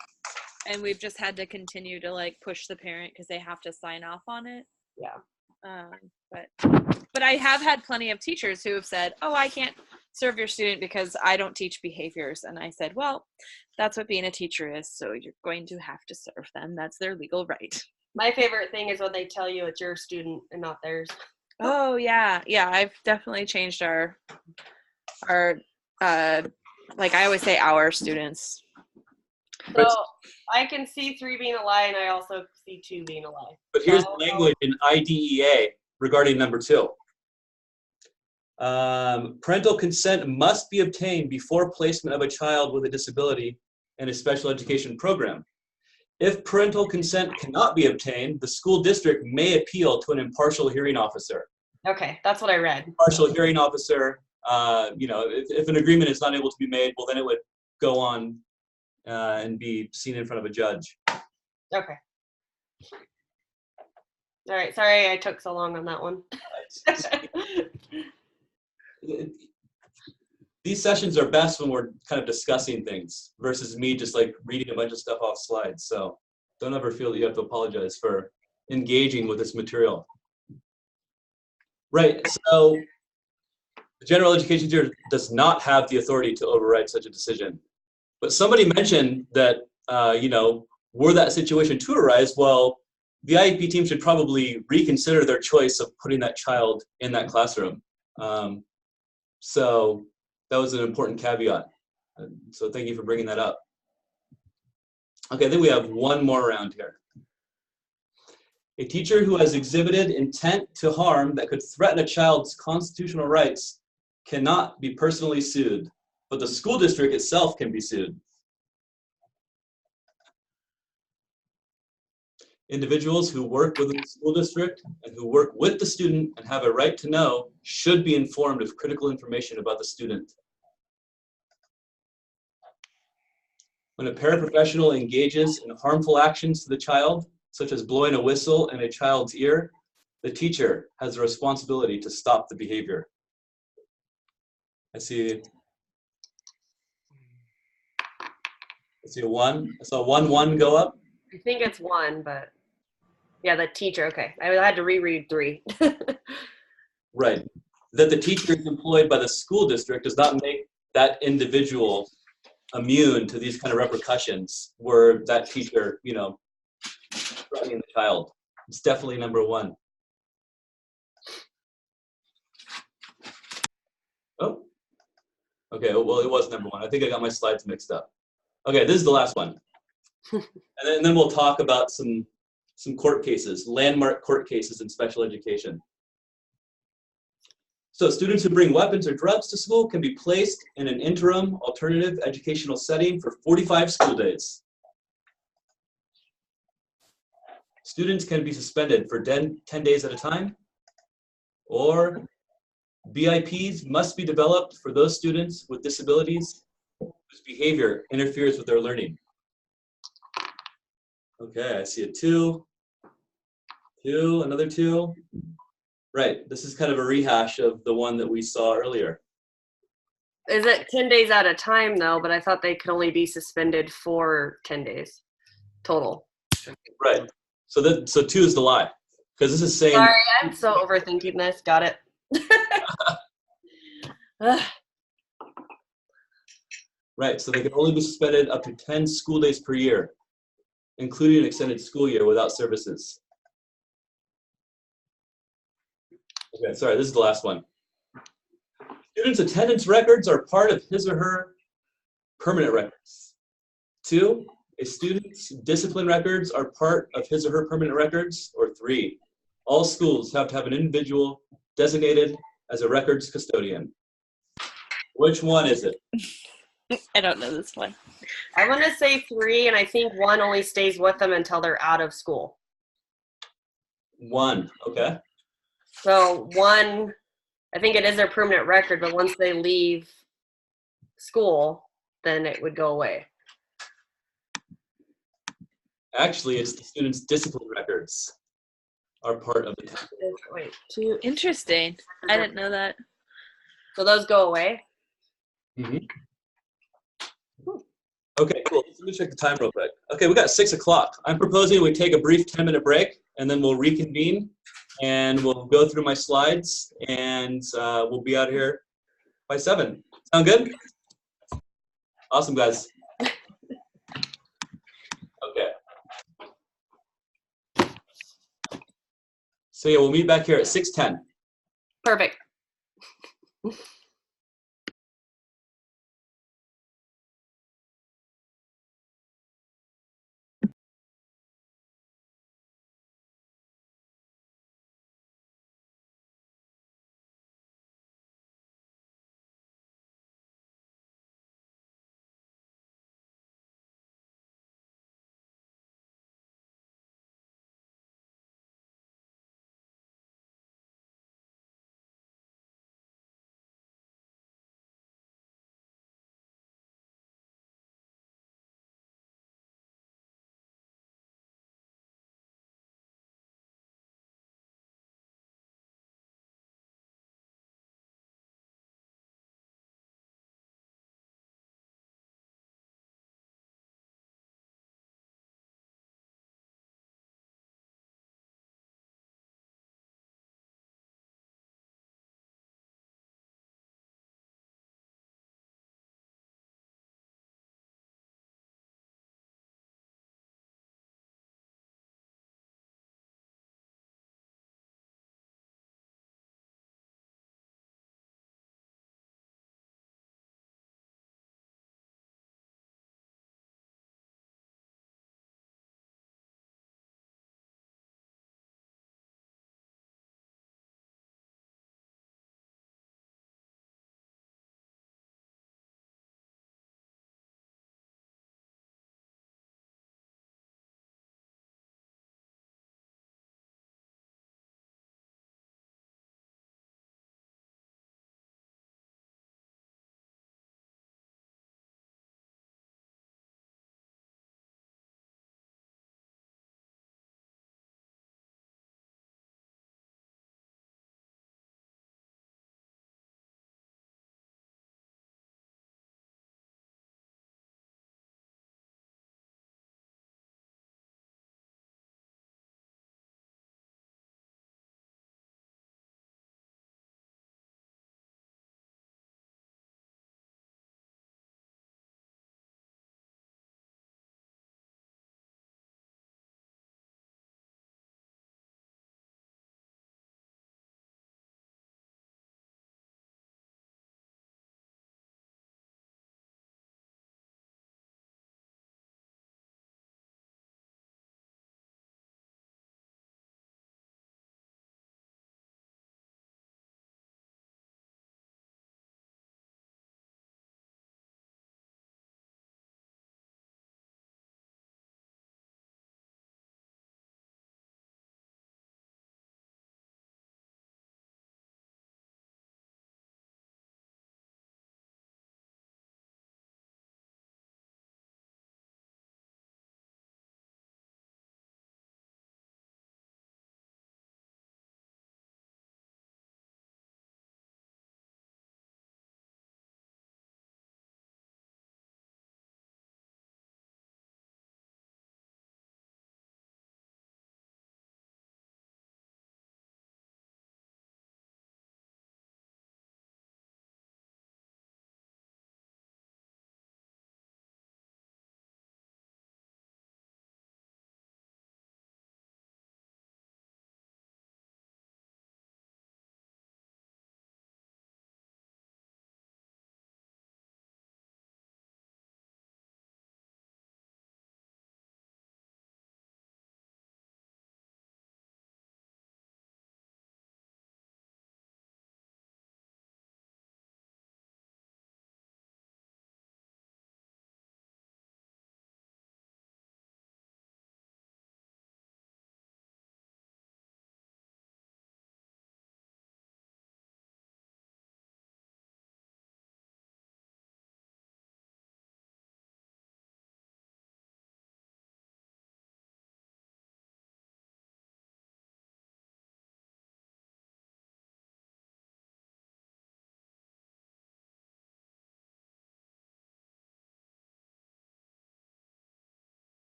and we've just had to continue to like push the parent because they have to sign off on it. yeah. But I have had plenty of teachers who have said, oh, I can't serve your student because I don't teach behaviors. And I said, well, that's what being a teacher is. So you're going to have to serve them. That's their legal right. My favorite thing is when they tell you it's your student and not theirs. Oh yeah. Yeah. I've definitely changed our like I always say our students. So I can see 3 being a lie, and I also see 2 being a lie. But here's the language in IDEA regarding number 2. Parental consent must be obtained before placement of a child with a disability in a special education program. If parental consent cannot be obtained, the school district may appeal to an impartial hearing officer. Okay, that's what I read. Impartial hearing officer, if an agreement is not able to be made, well, then it would go on and be seen in front of a judge. Okay. All right. Sorry I took so long on that one. These sessions are best when we're kind of discussing things versus me just like reading a bunch of stuff off slides. So don't ever feel that you have to apologize for engaging with this material. Right. So the general education teacher does not have the authority to override such a decision. But somebody mentioned that, were that situation to arise, well, the IEP team should probably reconsider their choice of putting that child in that classroom. So that was an important caveat. So thank you for bringing that up. Okay, then we have one more round here. A teacher who has exhibited intent to harm that could threaten a child's constitutional rights cannot be personally sued, but the school district itself can be sued. Individuals who work within the school district and who work with the student and have a right to know should be informed of critical information about the student. When a paraprofessional engages in harmful actions to the child, such as blowing a whistle in a child's ear, the teacher has the responsibility to stop the behavior. I see a 1. I saw 1 go up. I think it's 1, but yeah, the teacher. Okay, I had to reread 3. Right. That the teacher is employed by the school district does not make that individual immune to these kind of repercussions where that teacher, you know, threatening the child. It's definitely number 1. Oh, okay, well, it was number 1. I think I got my slides mixed up. Okay, this is the last one. And then we'll talk about some court cases, landmark court cases in special education. So students who bring weapons or drugs to school can be placed in an interim alternative educational setting for 45 school days. Students can be suspended for 10 days at a time, or BIPs must be developed for those students with disabilities whose behavior interferes with their learning. Okay, I see a 2, another 2. Right, this is kind of a rehash of the one that we saw earlier. Is it 10 days at a time though? But I thought they could only be suspended for 10 days total. Right, so 2 is the lie, because this is saying. Sorry, I'm so overthinking this. Got it. Right, so they can only be suspended up to 10 school days per year, including an extended school year without services. Okay, sorry, this is the last one. Students' attendance records are part of his or her permanent records. 2, a student's discipline records are part of his or her permanent records. Or 3, all schools have to have an individual designated as a records custodian. Which one is it? I don't know this one. I want to say 3, and I think 1 only stays with them until they're out of school. 1, okay. So 1, I think it is their permanent record, but once they leave school, then it would go away. Actually, it's the students' discipline records are part of the. Wait, 2. Interesting. I didn't know that. So those go away? Mm-hmm. Okay, cool. Let me check the time real quick. Okay, we got 6 o'clock. I'm proposing we take a brief 10-minute break, and then we'll reconvene, and we'll go through my slides, and we'll be out here by 7. Sound good? Awesome, guys. Okay. So yeah, we'll meet back here at 6:10. Perfect.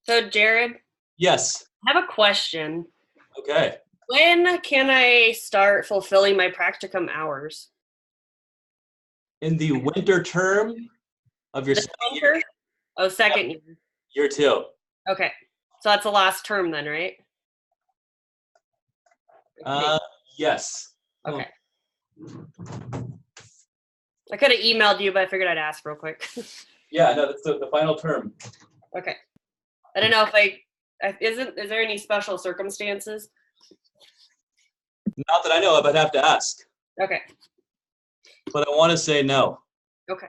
So Jared, Yes. I have a question. Okay. When can I start fulfilling my practicum hours? In the winter term of your This study year, winter? Oh, second year. year 2. Okay. So that's the last term then, right? Yes. Okay. I could have emailed you, but I figured I'd ask real quick. Yeah, no, that's the final term. Okay. I don't know if is there any special circumstances? Not that I know of, I'd have to ask. Okay. But I want to say no. Okay.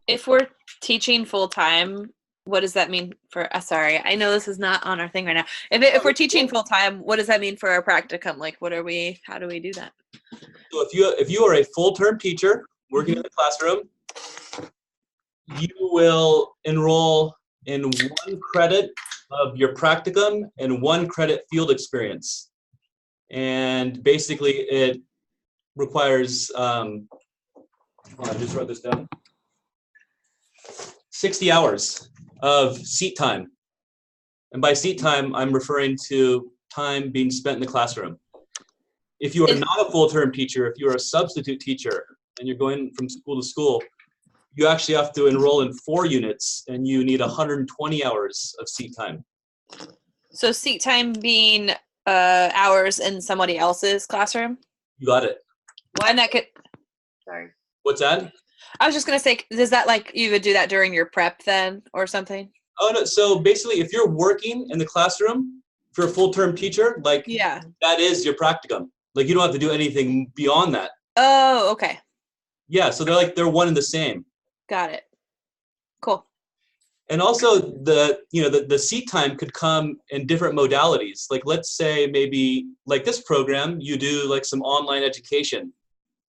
If we're teaching full time, what does that mean for? Sorry, I know this is not on our thing right now. If we're teaching full time, what does that mean for our practicum? Like, what are we? How do we do that? So if you are a full-term teacher working in the classroom, you will enroll in 1 credit of your practicum and 1 credit field experience. And basically it requires, I just wrote this down, 60 hours of seat time. And by seat time, I'm referring to time being spent in the classroom. If you are not a full-term teacher, if you're a substitute teacher and you're going from school to school, you actually have to enroll in 4 units and you need 120 hours of seat time. So seat time being hours in somebody else's classroom? You got it. Why not get? Sorry. What's that? I was just gonna say, does that like you would do that during your prep then or something? Oh no, so basically if you're working in the classroom for a full-term teacher, like Yeah. that is your practicum. Like you don't have to do anything beyond that. Oh, okay. Yeah, so they're one and the same. Got it. Cool. And also the seat time could come in different modalities. Like let's say maybe like this program, you do like some online education,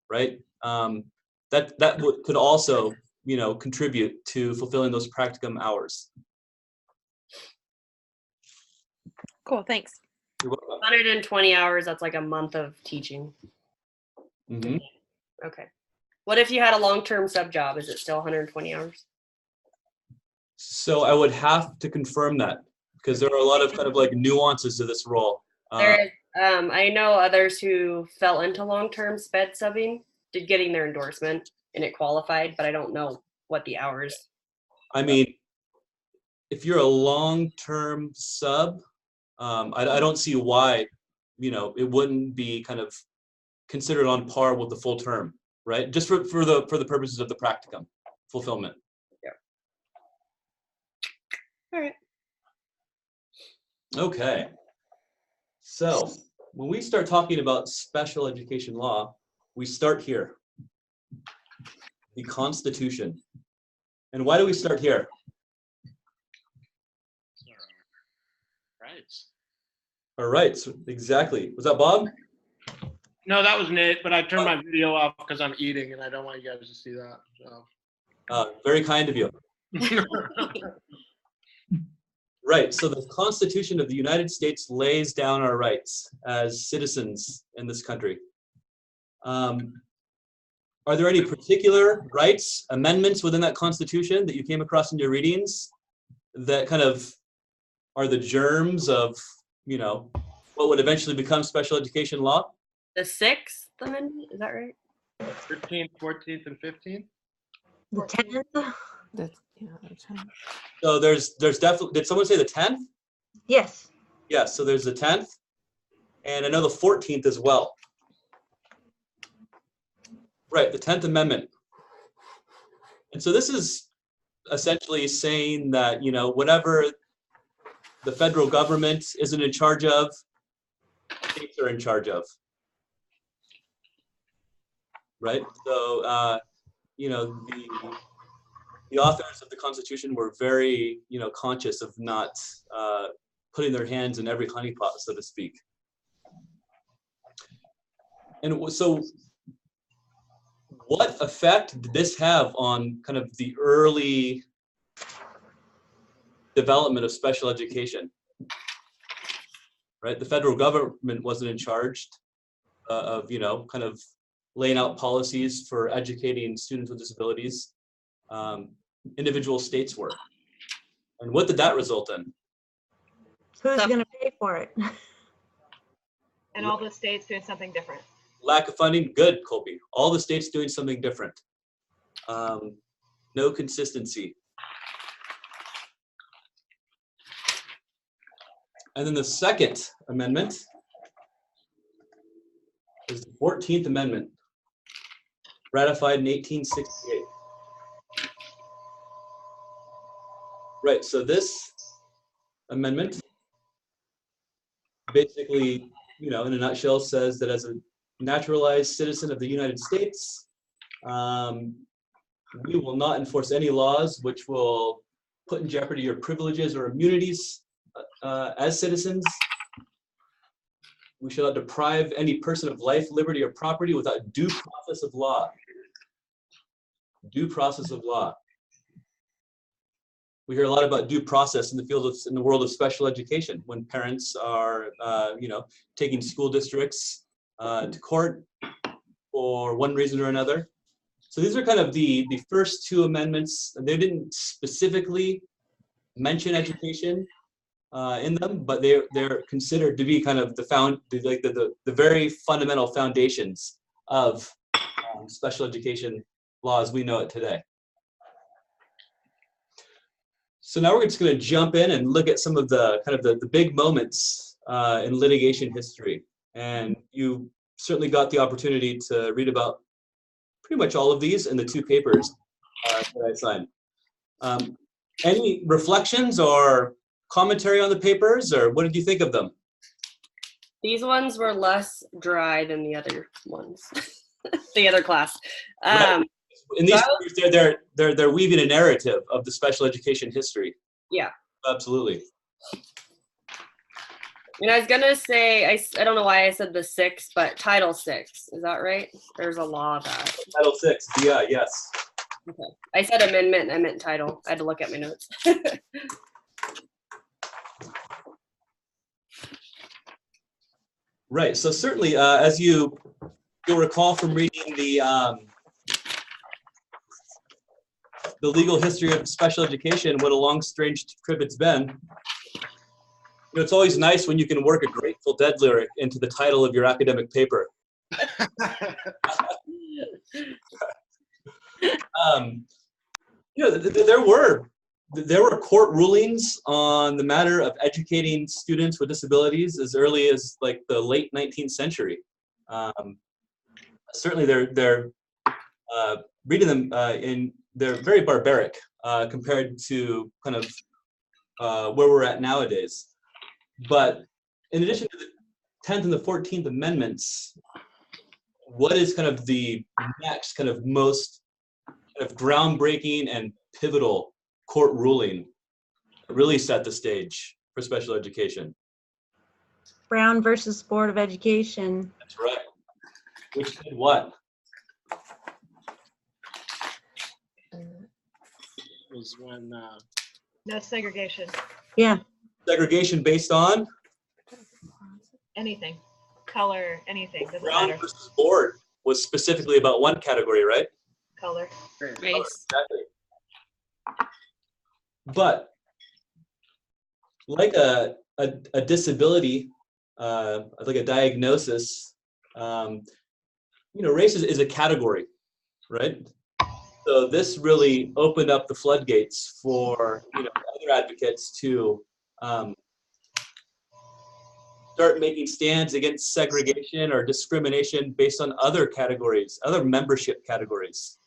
right? Could also, contribute to fulfilling those practicum hours. Cool. Thanks. You're welcome. 120 hours, that's like a month of teaching. Mm-hmm. Okay. What if you had a long-term sub job? Is it still 120 hours? So I would have to confirm that because there are a lot of kind of like nuances to this role. There is, I know others who fell into long-term SPED subbing, did getting their endorsement, and it qualified, but I don't know what the hours. I mean, if you're a long-term sub, I don't see why, it wouldn't be kind of considered on par with the full term, right? Just for the purposes of the practicum fulfillment. Yeah. All right. Okay. So when we start talking about special education law, we start here. The Constitution. And why do we start here? Right. All right, so exactly. Was that Bob? No, that was Nate, but I turned my video off because I'm eating and I don't want you guys to see that. So. Very kind of you. Right, so the Constitution of the United States lays down our rights as citizens in this country. Are there any particular rights, amendments within that Constitution that you came across in your readings that kind of are the germs of, what would eventually become special education law? The 6th Amendment, is that right? 13th, 14th, and 15th? The 10th? That's, yeah, that's fine. So there's definitely, did someone say the 10th? Yes. Yes, so there's the 10th, and I know the 14th as well. Right, the 10th Amendment. And so this is essentially saying that, whatever the federal government isn't in charge of, states are in charge of. Right? So, the authors of the Constitution were very, conscious of not putting their hands in every honeypot, so to speak. And so what effect did this have on kind of the early development of special education? Right? The federal government wasn't in charge of, kind of laying out policies for educating students with disabilities. Individual states were. And what did that result in? Who's going to pay for it? And all the states doing something different. Lack of funding, good, Colby. All the states doing something different. No consistency. And then the Second Amendment is the 14th Amendment, ratified in 1868. Right, so this amendment basically, in a nutshell, says that as a naturalized citizen of the United States, we will not enforce any laws which will put in jeopardy your privileges or immunities as citizens. We shall not deprive any person of life, liberty, or property without due process of law. Due process of law. We hear a lot about due process in the world of special education, when parents are, taking school districts to court for one reason or another. So these are kind of the first two amendments. They didn't specifically mention education in them, but they're considered to be kind of the very fundamental foundations of special education law as we know it today. So now we're just going to jump in and look at some of the big moments in litigation history. And you certainly got the opportunity to read about pretty much all of these in the two papers that I signed. Any reflections or commentary on the papers, or what did you think of them? These ones were less dry than the other ones, the other class. Right. In these papers, they're weaving a narrative of the special education history. Yeah. Absolutely. And I was gonna say, I don't know why I said the 6, but Title 6, is that right? There's a law that. Title 6, yeah, yes. Okay. I said amendment and I meant title. I had to look at my notes. Right, so certainly, as you'll recall from reading the legal history of special education, what a long, strange trip it's been. It's always nice when you can work a Grateful Dead lyric into the title of your academic paper. There were court rulings on the matter of educating students with disabilities as early as like the late 19th century. Certainly, they're reading them they're very barbaric compared to kind of where we're at nowadays. But in addition to the 10th and the 14th Amendments, what is kind of the next kind of most kind of groundbreaking and pivotal court ruling that really set the stage for special education? Brown versus Board of Education. That's right. Which did what? Was when No segregation. Yeah. Segregation based on? Anything. Color, anything. Doesn't Brown matter. versus Board was specifically about one category, right? Color. Race. Exactly. But like a disability, like a diagnosis, race is a category, right? So this really opened up the floodgates for other advocates to start making stands against segregation or discrimination based on other categories, other membership categories,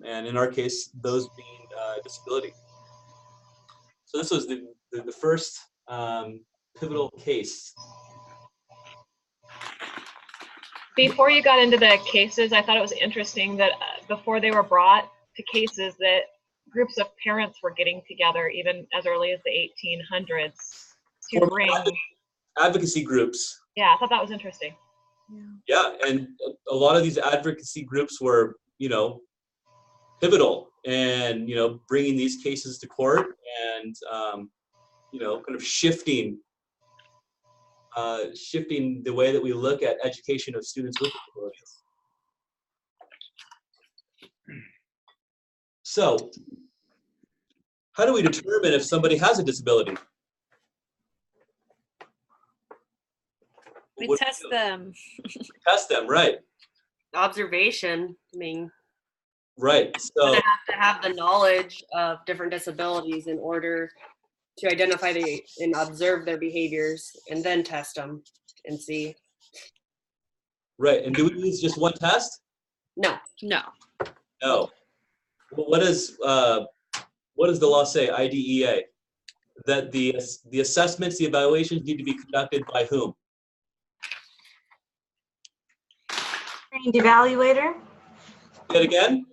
and in our case, those being disability. So this was the first pivotal case. Before you got into the cases, I thought it was interesting that before they were brought to cases, that groups of parents were getting together even as early as the 1800s to For bring. Advocacy groups. Yeah, I thought that was interesting. Yeah, and a lot of these advocacy groups were, pivotal in, bringing these cases to court and, kind of shifting the way that we look at education of students with disabilities. So, how do we determine if somebody has a disability? We What do test do? them. Test them, right? Observation. I mean, Right. you're So gonna have to have the knowledge of different disabilities in order to identify and observe their behaviors, and then test them and see. right. And do we use just one test? No, No. No. What does the law say? IDEA, that the assessments, the evaluations need to be conducted by whom? Trained evaluator. Say it again.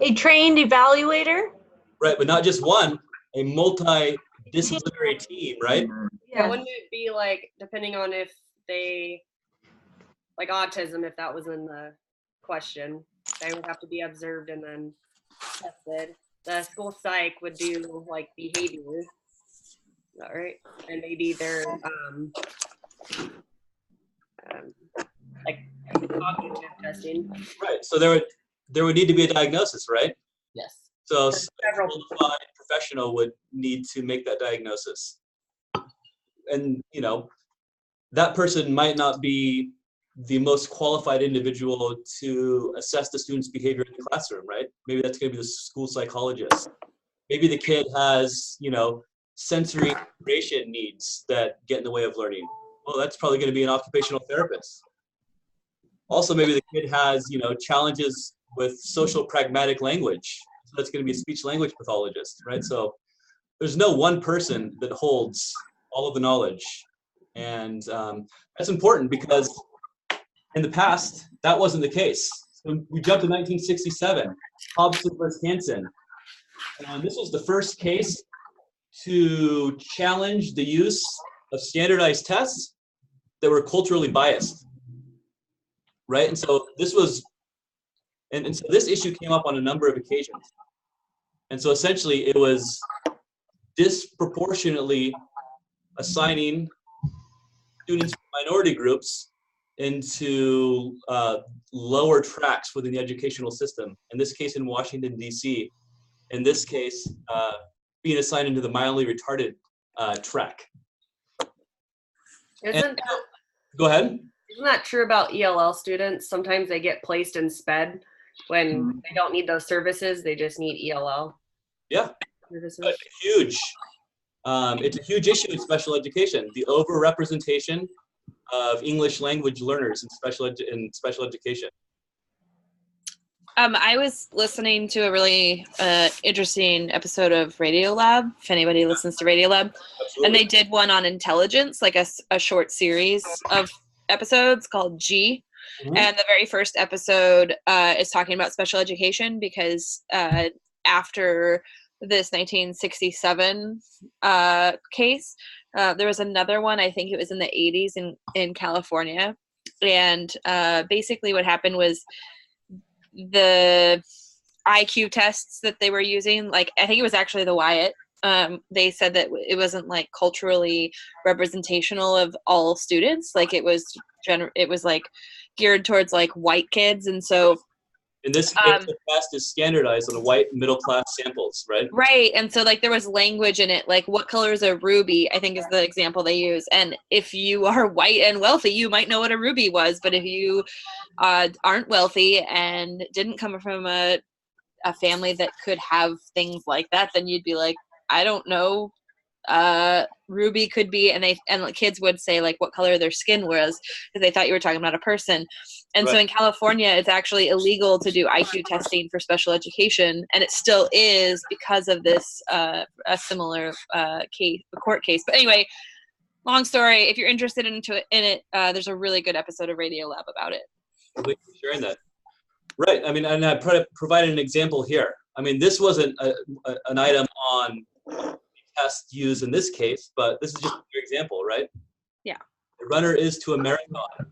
A trained evaluator. Right, but not just one. A multidisciplinary team, right? yeah, Yes. wouldn't it be like, depending on if they, like autism, if that was in the question, they would have to be observed and then tested. The school psych would do like behavior, is that right? And maybe their like cognitive testing. Right. So there would need to be a diagnosis, right? Yes. So a Several. qualified professional would need to make that diagnosis. And, you know, that person might not be the most qualified individual to assess the student's behavior in the classroom, right? Maybe that's going to be the school psychologist. Maybe the kid has, you know, sensory integration needs that get in the way of learning. Well, that's probably going to be an occupational therapist. Also, maybe the kid has, you know, challenges with social pragmatic language. So that's going to be a speech language pathologist, right? So there's no one person that holds all of the knowledge. And that's important because in the past, that wasn't the case. So we jumped to 1967, Hobson versus Hansen. And this was the first case to challenge the use of standardized tests that were culturally biased, right? And so this was, and so this issue came up on a number of occasions. And so essentially it was disproportionately assigning students from minority groups into lower tracks within the educational system. In this case in Washington, D.C., in this case, being assigned into the mildly retarded track. Go ahead. Isn't that true about ELL students? Sometimes they get placed in SPED when they don't need those services, they just need ELL Yeah, services. huge. It's a huge issue in special education, the overrepresentation of English language learners in special education. I was listening to a really interesting episode of Radiolab, if anybody listens to Radiolab. Absolutely. And they did one on intelligence, like a short series of episodes called G. Mhm. And the very first episode is talking about special education because after this 1967 case, there was another one, I think it was in the 80s in California. And basically what happened was the IQ tests that they were using, like I think it was actually the Wyatt, they said that it wasn't like culturally representational of all students. Like it was like geared towards like white kids. And so in this case, the test is standardized on white middle class samples, right? Right. And so like there was language in it, like what color is a ruby, I think is the example they use. And if you are white and wealthy, you might know what a ruby was. But if you aren't wealthy and didn't come from a family that could have things like that, then you'd be like, I don't know. Ruby could be, and kids would say like what color their skin was because they thought you were talking about a person. And Right. So in California, it's actually illegal to do IQ testing for special education, and it still is because of this a similar court case. But anyway, long story. If you're interested in it, there's a really good episode of Radiolab about it. Thank you for sharing that. Right. I mean, and I provided an example here. I mean, this wasn't an item on test used in this case, but this is just your example, right? Yeah. A runner is to a marathon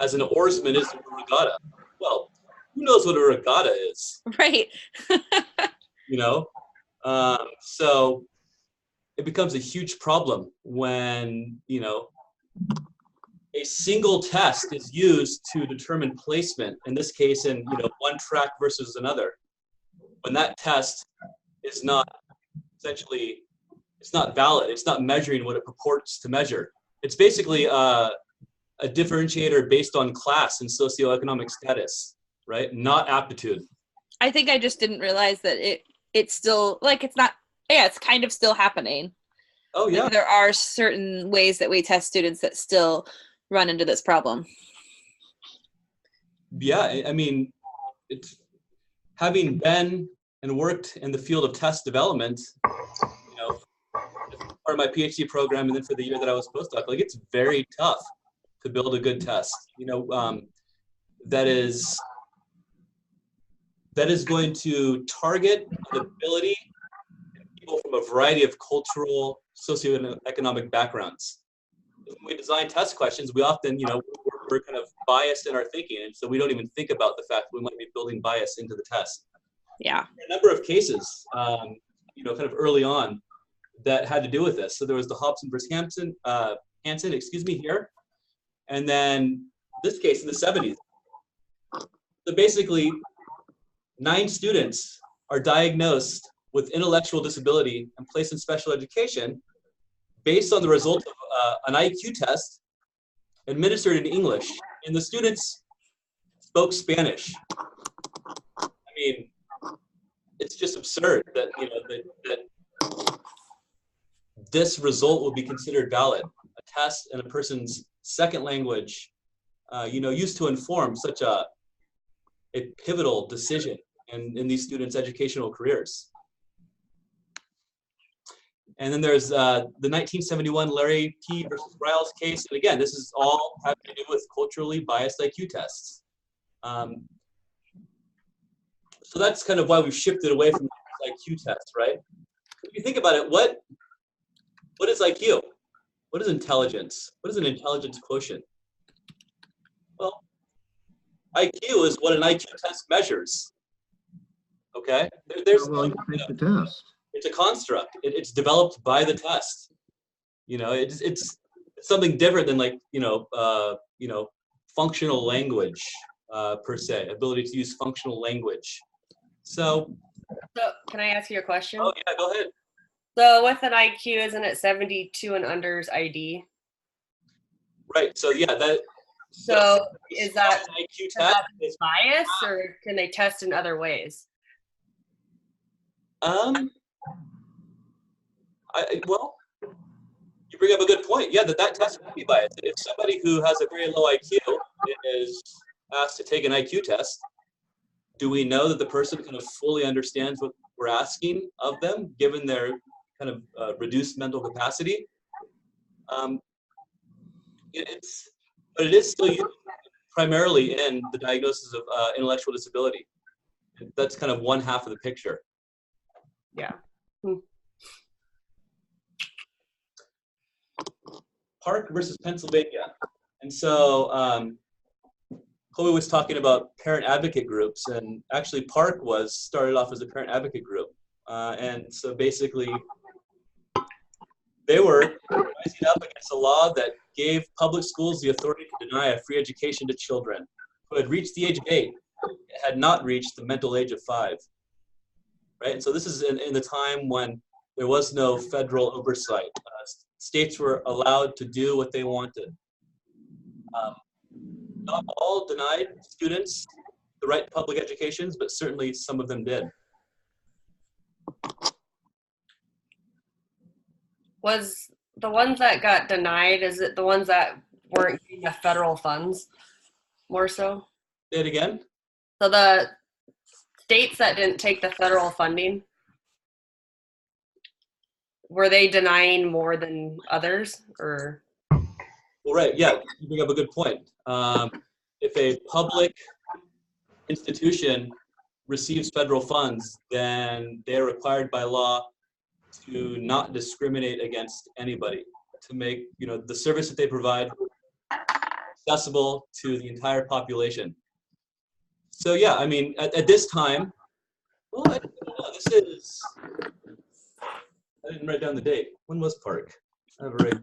as an oarsman is to a regatta. Well, who knows what a regatta is? Right. You know? So it becomes a huge problem when, you know, a single test is used to determine placement, in this case in, you know, one track versus another. When that test is not essentially, it's not valid. It's not measuring what it purports to measure. It's basically a differentiator based on class and socioeconomic status, right? Not aptitude. I think I just didn't realize that it's still, like, it's not, yeah, it's kind of still happening. Oh, yeah. Like, there are certain ways that we test students that still run into this problem. Yeah, I mean, it's having been and worked in the field of test development, you know, as part of my PhD program and then for the year that I was postdoc, like, it's very tough to build a good test, you know, that is going to target the ability of people from a variety of cultural, socioeconomic backgrounds. When we design test questions, we often, you know, we're kind of biased in our thinking, and so we don't even think about the fact that we might be building bias into the test. Yeah. A number of cases, you know, kind of early on that had to do with this. So there was the Hobson versus Hansen, excuse me, here, and then this case in the 70s. So basically, 9 students are diagnosed with intellectual disability and placed in special education based on the result of an IQ test administered in English, and the students spoke Spanish. I mean, it's just absurd that, you know, that this result will be considered valid. A test in a person's second language, you know, used to inform such a pivotal decision in these students' educational careers. And then there's the 1971 Larry P. versus Riles case. And again, this is all having to do with culturally biased IQ tests. So that's kind of why we've shifted away from IQ tests, right? If you think about it, what is IQ? What is intelligence? What is an intelligence quotient? Well, IQ is what an IQ test measures. Okay? There's How well you take the test. It's a construct. It's developed by the test. You know, it's something different than, like, you know, functional language per se, ability to use functional language. So Can I ask you a question? oh yeah, go ahead. So with an IQ, isn't it 72 and under's ID? Right. So yeah, that. So is that an IQ is test? that bias, or can they test in other ways? Well, you bring up a good point. Yeah, that test would be biased. If somebody who has a very low IQ is asked to take an IQ test, do we know that the person kind of fully understands what we're asking of them, given their kind of reduced mental capacity? But it is still used primarily in the diagnosis of intellectual disability. That's kind of one half of the picture. Yeah. Park versus Pennsylvania. And so Chloe was talking about parent advocate groups, and actually Park started off as a parent advocate group. And so basically they were rising up against a law that gave public schools the authority to deny a free education to children who had reached the age of 8, had not reached the mental age of 5. Right? And so this is in the time when there was no federal oversight. States were allowed to do what they wanted. Not all denied students the right to public educations, but certainly some of them did. Was the ones that got denied, is it the ones that weren't getting the federal funds more so? Say it again? So the states that didn't take the federal funding, were they denying more than others, or? Well, right, yeah, you bring up a good point. If a public institution receives federal funds, then they're required by law to not discriminate against anybody, to make, you know, the service that they provide accessible to the entire population. So yeah, I mean, at this time, well, I don't know, this is, I didn't write down the date. When was Park? I have it right.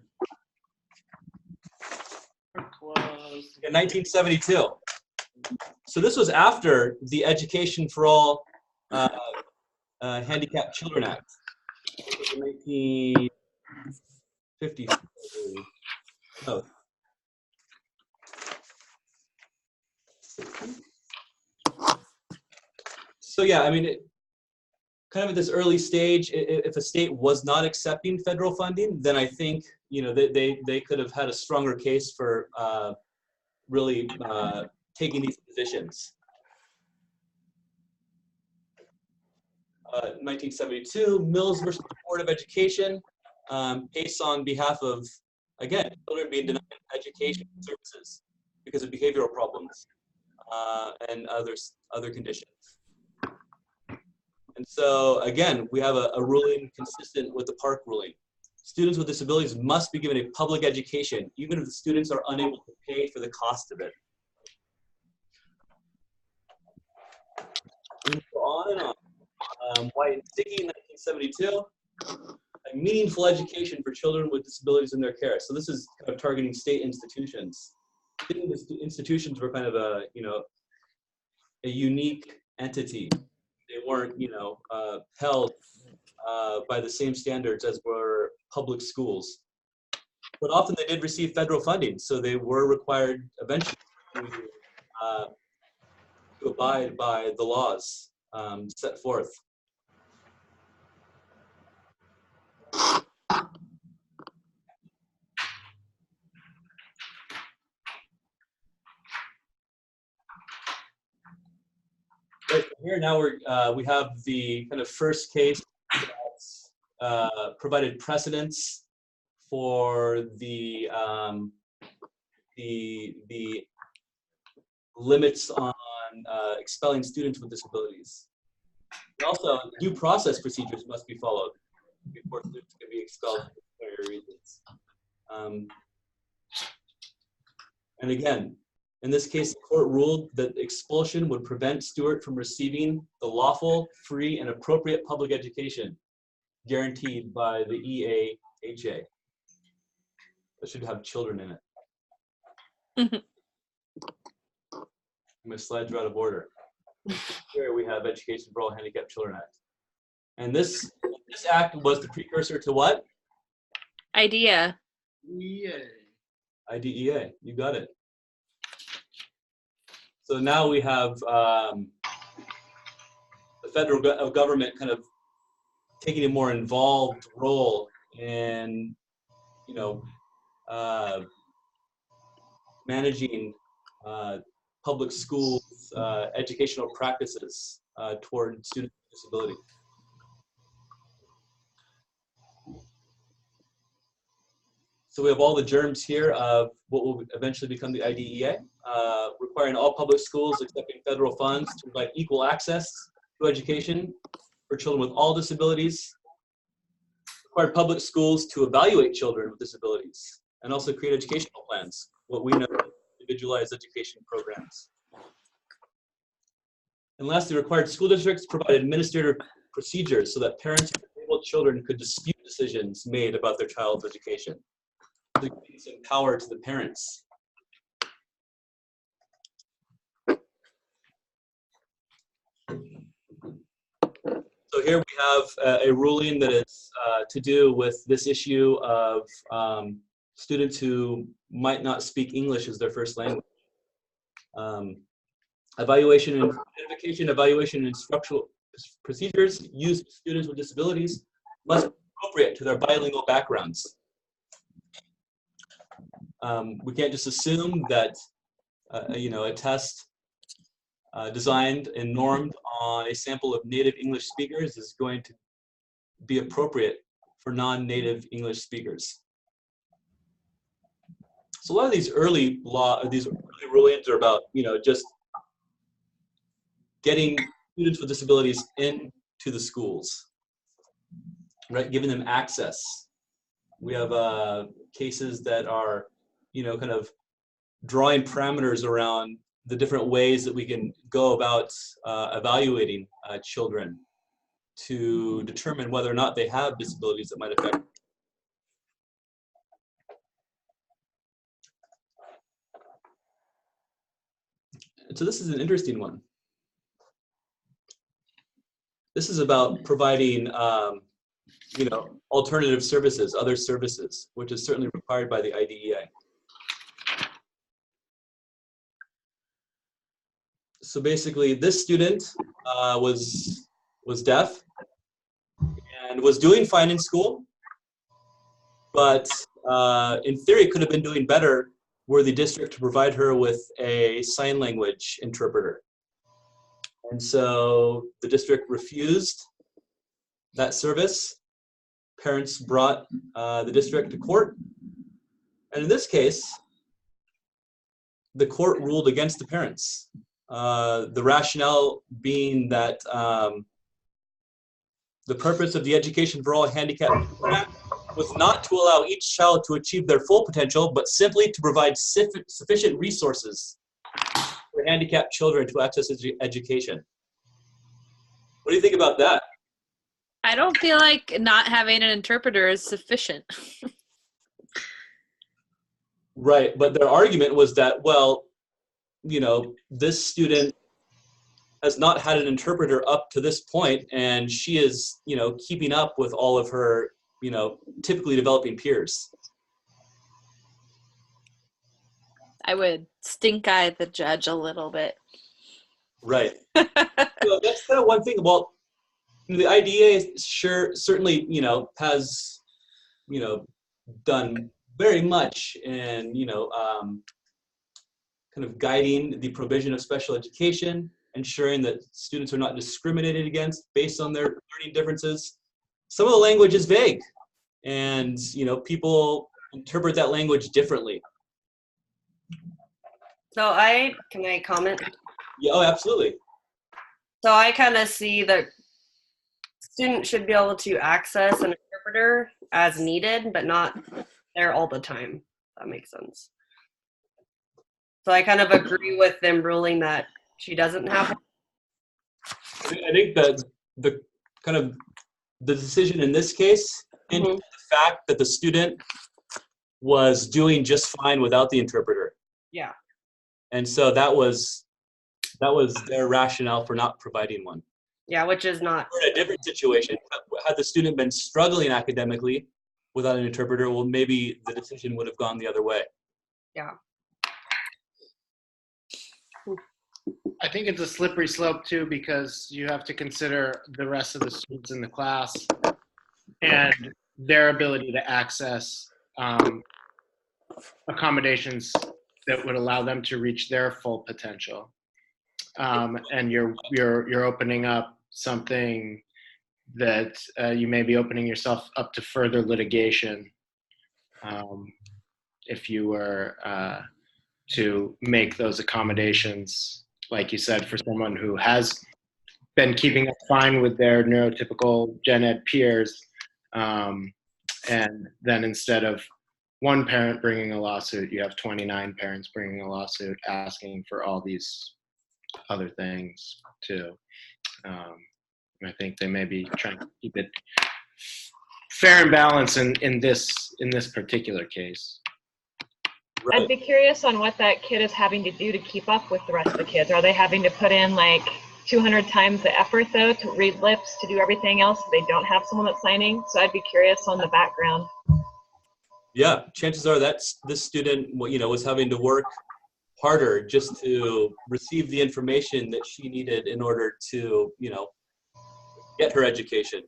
In 1972. So this was after the Education for All Handicapped Children Act. 1950. No. So yeah, I mean, kind of at this early stage, if a state was not accepting federal funding, then I think, you know, they could have had a stronger case for really taking these positions. 1972, Mills versus the Board of Education, case on behalf of, again, children being denied education services because of behavioral problems and other conditions. And so, again, we have a ruling consistent with the Park ruling. Students with disabilities must be given a public education, even if the students are unable to pay for the cost of it. And so on and on. White and Sticky in 1972, a meaningful education for children with disabilities in their care. So this is kind of targeting state institutions. State institutions were kind of a, you know, a unique entity. They weren't, you know, held by the same standards as were public schools. But often they did receive federal funding, so they were required eventually to abide by the laws set forth. Right, here now we have the kind of first case that provided precedents for the limits on expelling students with disabilities. And also, due process procedures must be followed before students can be expelled for disciplinary reasons. And again, in this case, the court ruled that expulsion would prevent Stewart from receiving the lawful, free, and appropriate public education guaranteed by the EAHA. That should have children in it. My slides are out of order. Here we have Education for All Handicapped Children Act. And this act was the precursor to what? IDEA. IDEA, you got it. So now we have the federal government kind of taking a more involved role in, you know, managing public schools, educational practices toward students with disability. So we have all the germs here of what will eventually become the IDEA, requiring all public schools accepting federal funds to provide equal access to education for children with all disabilities, require public schools to evaluate children with disabilities, and also create educational plans, what we know as individualized education programs. And lastly, required school districts provide administrative procedures so that parents of disabled children could dispute decisions made about their child's education. To give some power to the parents. So here we have a ruling that is to do with this issue of students who might not speak English as their first language. Evaluation and identification, evaluation and instructional procedures used for students with disabilities must be appropriate to their bilingual backgrounds. We can't just assume that you know, a test designed and normed on a sample of native English speakers is going to be appropriate for non-native English speakers. So a lot of these early rulings are about, you know, just getting students with disabilities into the schools, right? Giving them access. We have cases that are, you know, kind of drawing parameters around the different ways that we can go about evaluating children to determine whether or not they have disabilities that might affect them. So this is an interesting one. This is about providing alternative services, other services, which is certainly required by the IDEA. So basically, this student was deaf and was doing fine in school, but in theory could have been doing better were the district to provide her with a sign language interpreter. And so the district refused that service. Parents brought the district to court. And in this case, the court ruled against the parents. The rationale being that the purpose of the Education for All Handicapped Act was not to allow each child to achieve their full potential, but simply to provide sufficient resources for handicapped children to access education. What do you think about that? I don't feel like not having an interpreter is sufficient. Right, but their argument was that, well, this student has not had an interpreter up to this point, and she is, keeping up with all of her, typically developing peers. I would stink eye the judge a little bit. Right. So that's kind of one thing. Well, the IDEA certainly, has, done very much in, kind of guiding the provision of special education, ensuring that students are not discriminated against based on their learning differences. Some of the language is vague, and people interpret that language differently. So can I comment? Yeah, oh, absolutely. So I kind of see that students should be able to access an interpreter as needed, but not there all the time. That makes sense. So I kind of agree with them ruling that she doesn't have. I think that the decision in this case, and the fact that the student was doing just fine without the interpreter. Yeah. And so that was their rationale for not providing one. Yeah, which is not. We're in a different situation. Had the student been struggling academically without an interpreter, well, maybe the decision would have gone the other way. Yeah. I think it's a slippery slope too, because you have to consider the rest of the students in the class and their ability to access accommodations that would allow them to reach their full potential. And you're opening up something that you may be opening yourself up to further litigation if you were to make those accommodations, like you said, for someone who has been keeping up fine with their neurotypical gen ed peers, and then instead of one parent bringing a lawsuit, you have 29 parents bringing a lawsuit asking for all these other things too. I think they may be trying to keep it fair and balanced in this particular case. Right. I'd be curious on what that kid is having to do to keep up with the rest of the kids. Are they having to put in like 200 times the effort though to read lips, to do everything else if they don't have someone that's signing? So I'd be curious on the background. Yeah, chances are that this student, was having to work harder just to receive the information that she needed in order to, get her education.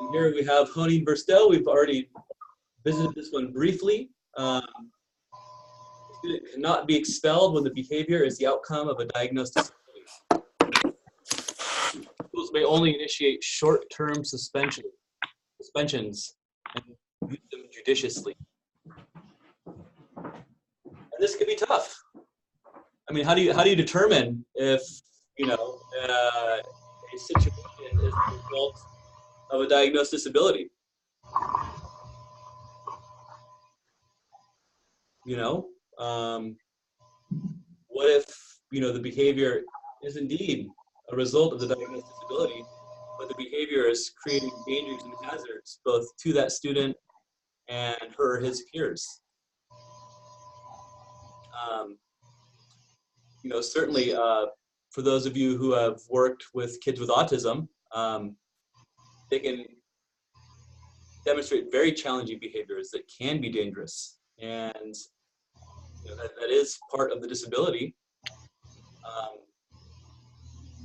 And here we have Honing Burstel. We've already visited this one briefly. The student cannot be expelled when the behavior is the outcome of a diagnosed disability. Schools may only initiate short-term suspensions and use them judiciously. And this can be tough. I mean, how do you determine if a situation is the result of a diagnosed disability? What if the behavior is indeed a result of the diagnosed disability, but the behavior is creating dangers and hazards both to that student and her or his peers? certainly for those of you who have worked with kids with autism, they can demonstrate very challenging behaviors that can be dangerous, and that is part of the disability.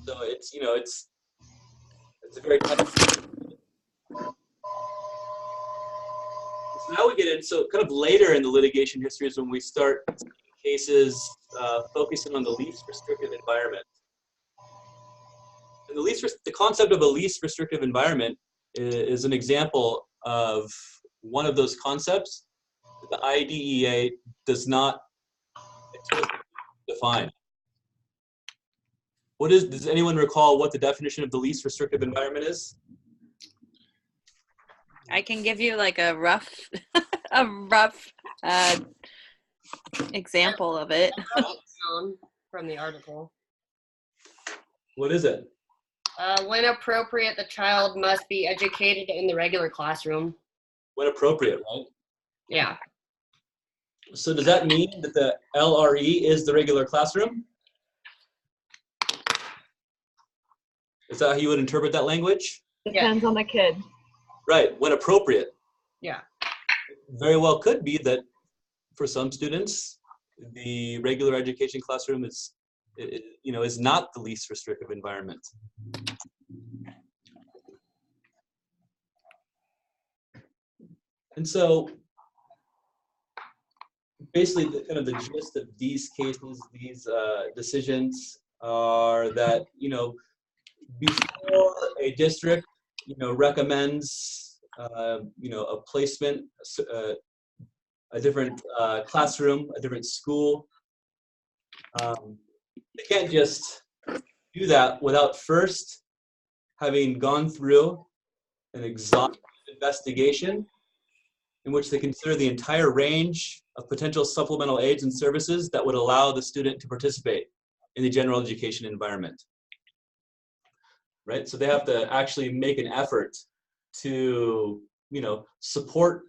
So it's a very tough. So now we get in. So kind of later in the litigation history is when we start cases focusing on the least restrictive environment. And the concept of a least restrictive environment is an example of one of those concepts that the IDEA does not define. Does anyone recall what the definition of the least restrictive environment is? I can give you like a rough example of it. From the article. What is it? When appropriate, the child must be educated in the regular classroom. When appropriate, right? Yeah. So does that mean that the LRE is the regular classroom? Is that how you would interpret that language? Depends on the kid. Right, when appropriate. Yeah. Very well could be that for some students, the regular education classroom is not the least restrictive environment. And so basically the gist of these cases, these decisions are that, before a district, recommends, a placement, a different classroom, a different school, they can't just do that without first having gone through an exhaustive investigation in which they consider the entire range of potential supplemental aids and services that would allow the student to participate in the general education environment. Right? So they have to actually make an effort to, support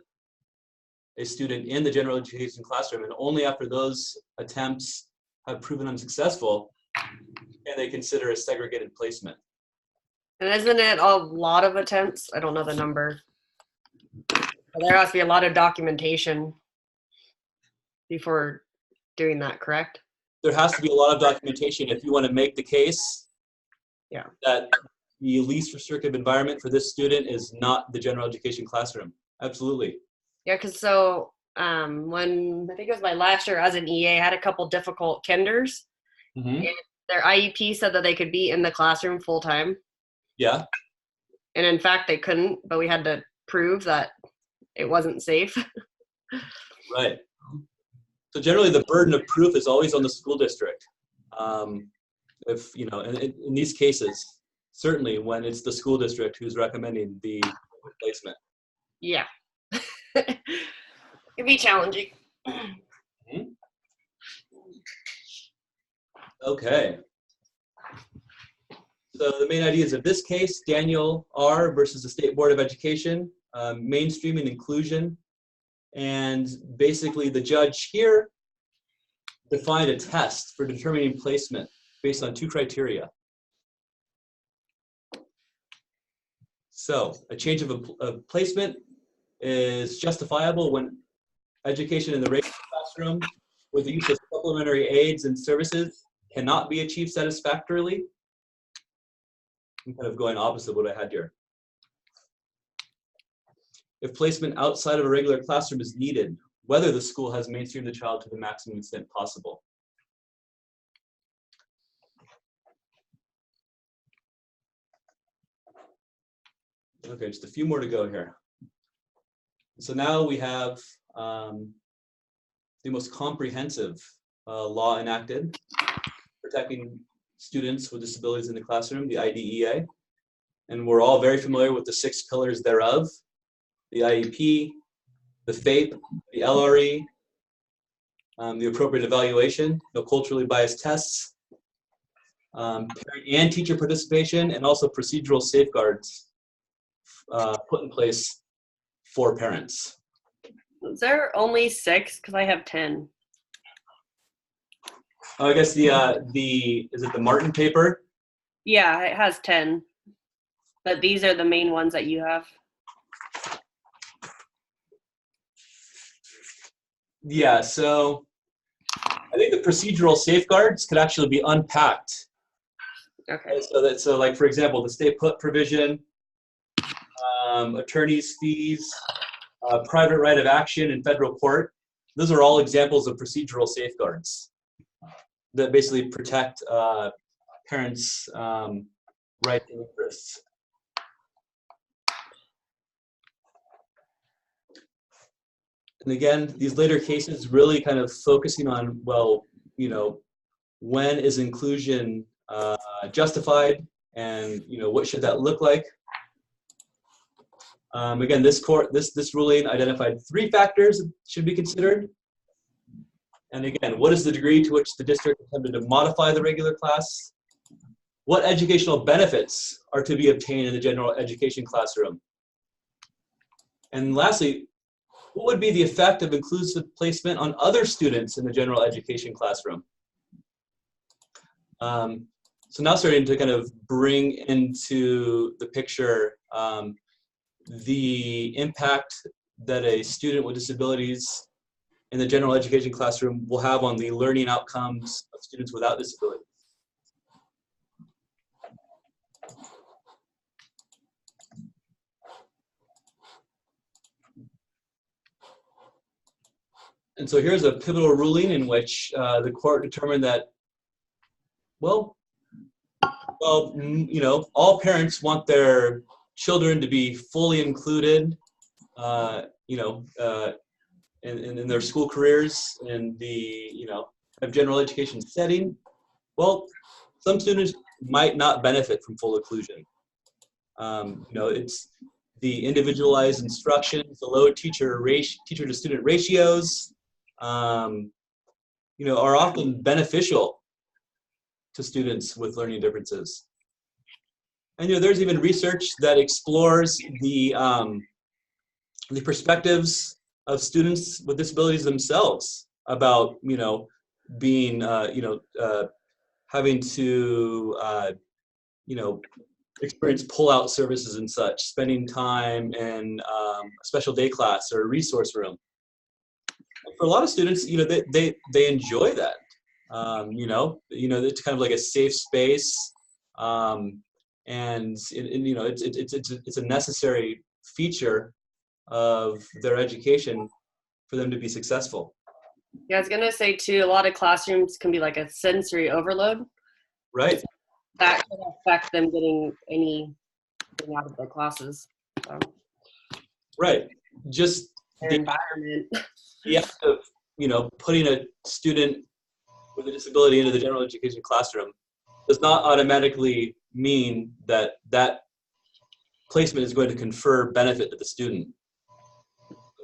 a student in the general education classroom, and only after those attempts have proven unsuccessful can they consider a segregated placement. And isn't it a lot of attempts? I don't know the number. But there has to be a lot of documentation before doing that, correct? There has to be a lot of documentation if you want to make the case that the least restrictive environment for this student is not the general education classroom. Absolutely. Yeah, because when I think it was my last year as an EA, I had a couple difficult kinders. Mm-hmm. And their IEP said that they could be in the classroom full time. Yeah. And in fact, they couldn't, but we had to prove that it wasn't safe. Right. So generally the burden of proof is always on the school district. If, in these cases, certainly when it's the school district who's recommending the placement. Yeah. It'd be challenging. Mm-hmm. Okay. So the main ideas of this case, Daniel R. versus the State Board of Education, mainstreaming inclusion. And basically the judge here defined a test for determining placement based on 2 criteria. So a change of placement is justifiable when education in the regular classroom with the use of supplementary aids and services cannot be achieved satisfactorily. I'm kind of going opposite what I had here. If placement outside of a regular classroom is needed, whether the school has mainstreamed the child to the maximum extent possible. Okay, just a few more to go here. So now we have the most comprehensive law enacted protecting students with disabilities in the classroom, the IDEA. And we're all very familiar with the 6 pillars thereof: the IEP, the FAPE, the LRE, the appropriate evaluation, no culturally biased tests, parent and teacher participation, and also procedural safeguards put in place for parents. Is there only 6? Because I have 10. Oh, I guess is it the Martin paper? Yeah, it has 10. But these are the main ones that you have. Yeah, so I think the procedural safeguards could actually be unpacked. Okay. So like, for example, the stay put provision, attorney's fees, private right of action in federal court. Those are all examples of procedural safeguards that basically protect parents' rights and interests. And again, these later cases really kind of focusing on, well, you know, when is inclusion justified, and what should that look like? Again, this ruling identified 3 factors that should be considered. And again, what is the degree to which the district attempted to modify the regular class? What educational benefits are to be obtained in the general education classroom? And lastly, what would be the effect of inclusive placement on other students in the general education classroom? So now starting to kind of bring into the picture the impact that a student with disabilities in the general education classroom will have on the learning outcomes of students without disabilities. And so here's a pivotal ruling in which the court determined that, well, all parents want their children to be fully included, in their school careers in the, general education setting. Well, some students might not benefit from full inclusion. It's the individualized instructions, the low teacher to student ratios, are often beneficial to students with learning differences. And there's even research that explores the perspectives of students with disabilities themselves about being having to experience pull-out services and such, spending time in a special day class or a resource room. For a lot of students, they enjoy that. It's kind of like a safe space, and it's a necessary feature of their education for them to be successful. Yeah, I was gonna say too, a lot of classrooms can be like a sensory overload. Right. That can affect them getting anything out of their classes. So. Right. Just their environment. The act of putting a student with a disability into the general education classroom does not automatically mean that that placement is going to confer benefit to the student.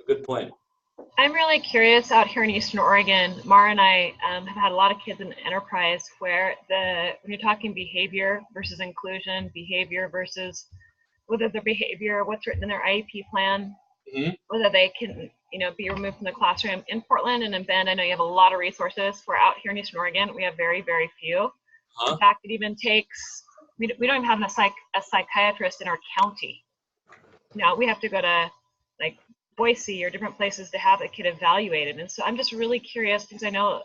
Good point. I'm really curious out here in Eastern Oregon. Mara and I have had a lot of kids in enterprise where when you're talking behavior versus inclusion, behavior versus whether their behavior, what's written in their IEP plan, whether they can be removed from the classroom. In Portland and in Bend, I know you have a lot of resources. We're out here in Eastern Oregon, we have very, very few. In fact, it even takes, we don't even have a psychiatrist in our county. Now we have to go to like Boise or different places to have a kid evaluated. And so I'm just really curious because I know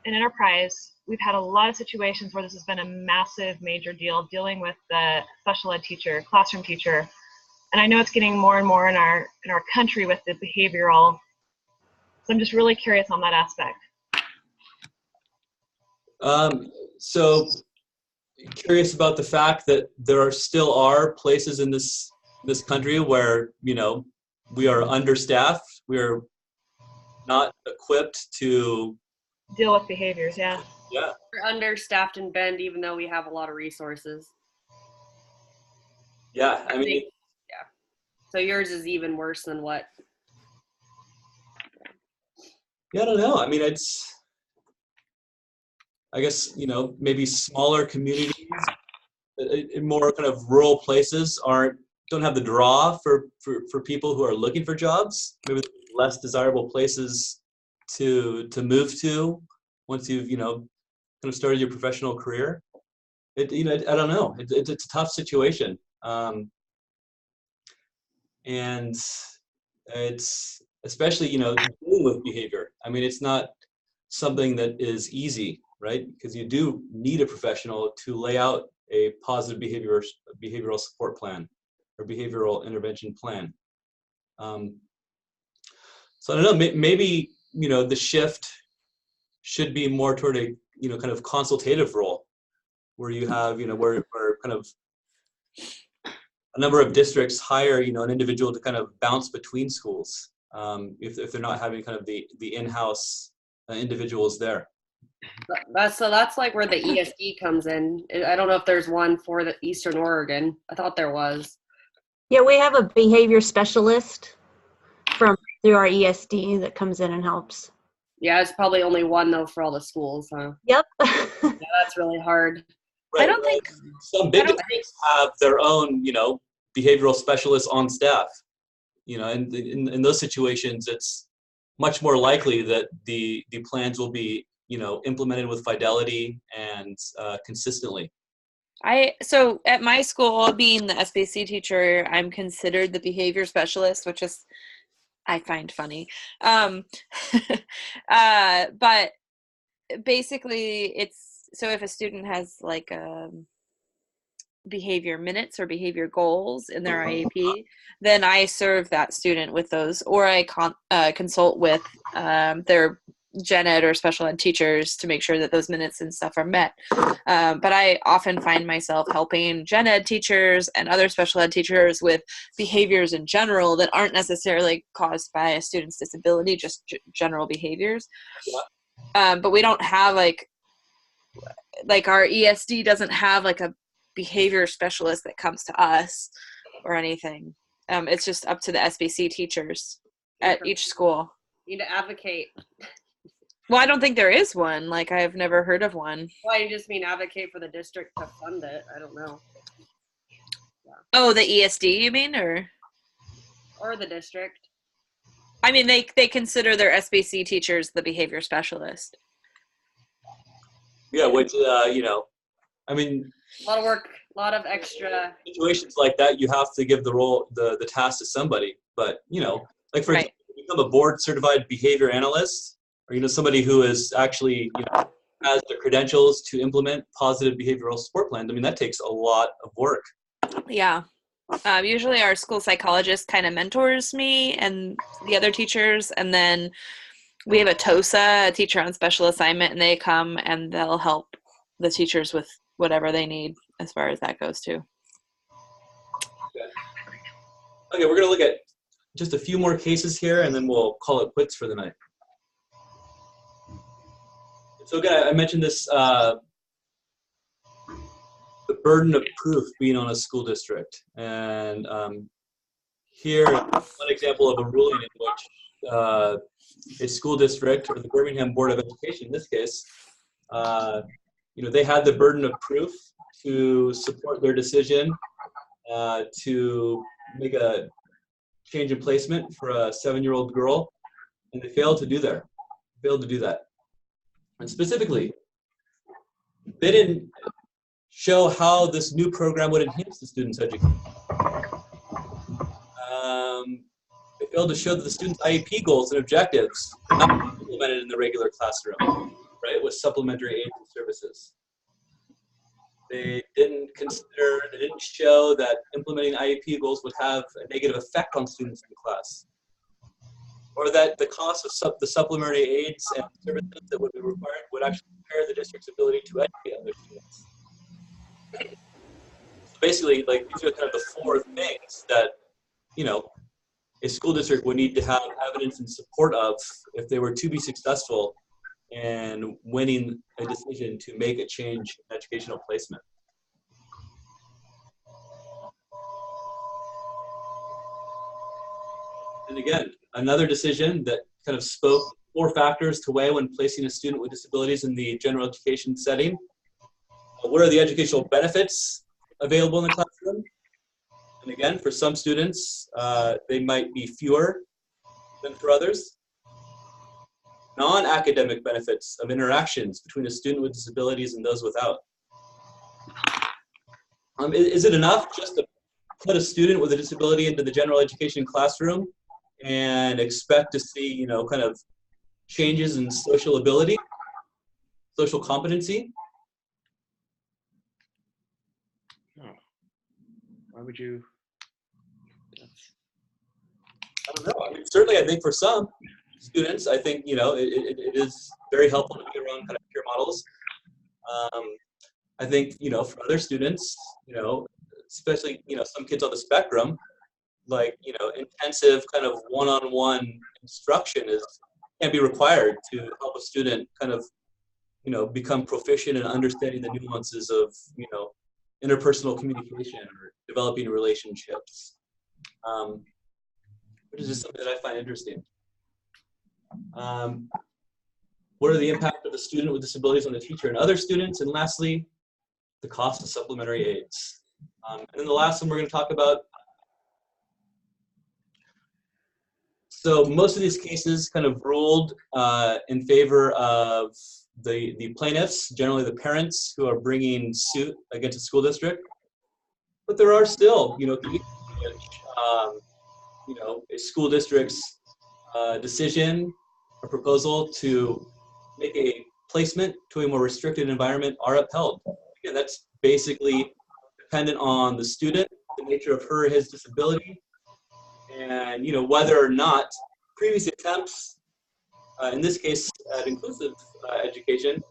in enterprise, we've had a lot of situations where this has been a massive major deal dealing with the special ed teacher, classroom teacher. And I know it's getting more and more in our country with the behavioral. So I'm just really curious on that aspect. So curious about the fact that there still are places in this country where we are understaffed. We're not equipped to deal with behaviors. Yeah. We're understaffed in Bend, even though we have a lot of resources. Yeah, I mean. Yeah. So yours is even worse than what? Yeah, I don't know. I mean, I guess maybe smaller communities, in more kind of rural places don't have the draw for people who are looking for jobs. Maybe less desirable places to move to. once you've, kind of started your professional career. I don't know. It's a tough situation. And it's especially, dealing with behavior. I mean, it's not something that is easy, right? Because you do need a professional to lay out a positive behavioral support plan or behavioral intervention plan. So I don't know, maybe, the shift should be more toward a, kind of consultative role where you have, where kind of a number of districts hire, an individual to kind of bounce between schools if they're not having kind of the in-house individuals there. That's like where the ESD comes in. I don't know if there's one for the Eastern Oregon. I thought there was. Yeah, we have a behavior specialist through our ESD that comes in and helps. Yeah, it's probably only one though for all the schools, huh? Yep. Yeah, that's really hard. Right. I don't think some big districts have their own, behavioral specialists on staff. And in those situations, it's much more likely that the plans will be, implemented with fidelity and consistently. So at my school, being the SBC teacher, I'm considered the behavior specialist, which is I find funny. But basically it's, so if a student has like behavior minutes or behavior goals in their IEP, then I serve that student with those, or I consult with their gen ed or special ed teachers to make sure that those minutes and stuff are met. But I often find myself helping gen ed teachers and other special ed teachers with behaviors in general that aren't necessarily caused by a student's disability, just general behaviors. But we don't have like our ESD doesn't have like a behavior specialist that comes to us or anything. It's just up to the SBC teachers at each school. You need to advocate. Well, I don't think there is one. Like, I've never heard of one. Well, you just mean advocate for the district to fund it. I don't know. Yeah. Oh, the ESD, you mean, or the district? I mean, they consider their SBC teachers the behavior specialist. Yeah, which I mean, a lot of work, a lot of extra situations like that. You have to give the task to somebody. But like for example, become a board certified behavior analyst, or somebody who is actually has the credentials to implement positive behavioral support plans. I mean, that takes a lot of work. Yeah. Usually our school psychologist kind of mentors me and the other teachers, and then we have a TOSA, a teacher on special assignment, and they come and they'll help the teachers with whatever they need as far as that goes too. Okay, we're going to look at just a few more cases here, and then we'll call it quits for the night. So again, I mentioned this, the burden of proof being on a school district. And here, one example of a ruling in which a school district, or the Birmingham Board of Education in this case, they had the burden of proof to support their decision to make a change in placement for a 7-year-old girl, and they failed to do that. And specifically, they didn't show how this new program would enhance the student's education. They failed to show that the student's IEP goals and objectives were not implemented in the regular classroom, right, with supplementary aids and services. They didn't show that implementing IEP goals would have a negative effect on students in class, or that the cost of the supplementary aids and services that would be required would actually impair the district's ability to educate other students. So basically, like, these are kind of the 4 things that, a school district would need to have evidence in support of if they were to be successful in winning a decision to make a change in educational placement. And again, another decision that kind of spoke 4 factors to weigh when placing a student with disabilities in the general education setting. What are the educational benefits available in the classroom? And again, for some students, they might be fewer than for others. non-academic benefits of interactions between a student with disabilities and those without. Is it enough just to put a student with a disability into the general education classroom and expect to see, you know, kind of changes in social ability, social competency? No. Why would you? I don't know. I mean, certainly, I think for some students, I think, you know, it is very helpful to be around kind of peer models. I think, you know, for other students, you know, especially, you know, some kids on the spectrum, like, you know, intensive kind of one-on-one instruction can be required to help a student kind of, you know, become proficient in understanding the nuances of, you know, interpersonal communication or developing relationships, which is just something that I find interesting. What are the impact of the student with disabilities on the teacher and other students? And lastly, the cost of supplementary aids. And then the last one we're going to talk about. So most of these cases kind of ruled in favor of the plaintiffs, generally the parents who are bringing suit against a school district. But there are still, you know, you know, a school district's decision or proposal to make a placement to a more restricted environment are upheld. Again, that's basically dependent on the student, the nature of her or his disability, and, you know, whether or not previous attempts, in this case at inclusive education,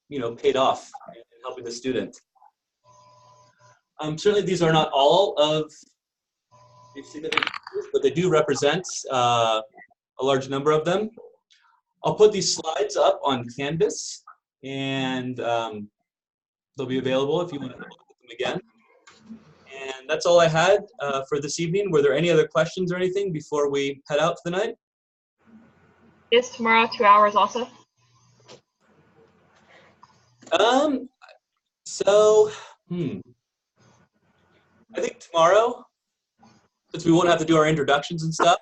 you know, paid off in helping the student. Certainly these are not all of the significant issues, but they do represent a large number of them. I'll put these slides up on Canvas, and they'll be available if you want to look at them again. And that's all I had for this evening. Were there any other questions or anything before we head out for the night? Is tomorrow 2 hours also? I think tomorrow, since we won't have to do our introductions and stuff,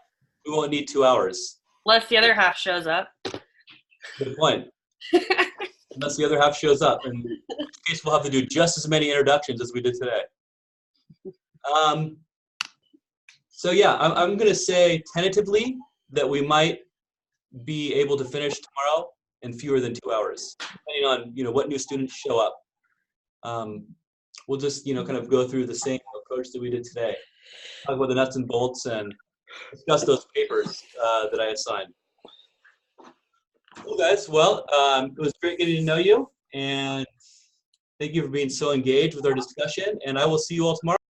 we won't need 2 hours. Unless the other half shows up. Good point. Unless the other half shows up, in which case we'll have to do just as many introductions as we did today. So yeah, I'm going to say tentatively that we might be able to finish tomorrow in fewer than 2 hours, depending on, you know, what new students show up. We'll just, you know, kind of go through the same approach that we did today. Talk about the nuts and bolts and discuss those papers that I assigned. Well, guys, well, it was great getting to know you, and thank you for being so engaged with our discussion, and I will see you all tomorrow.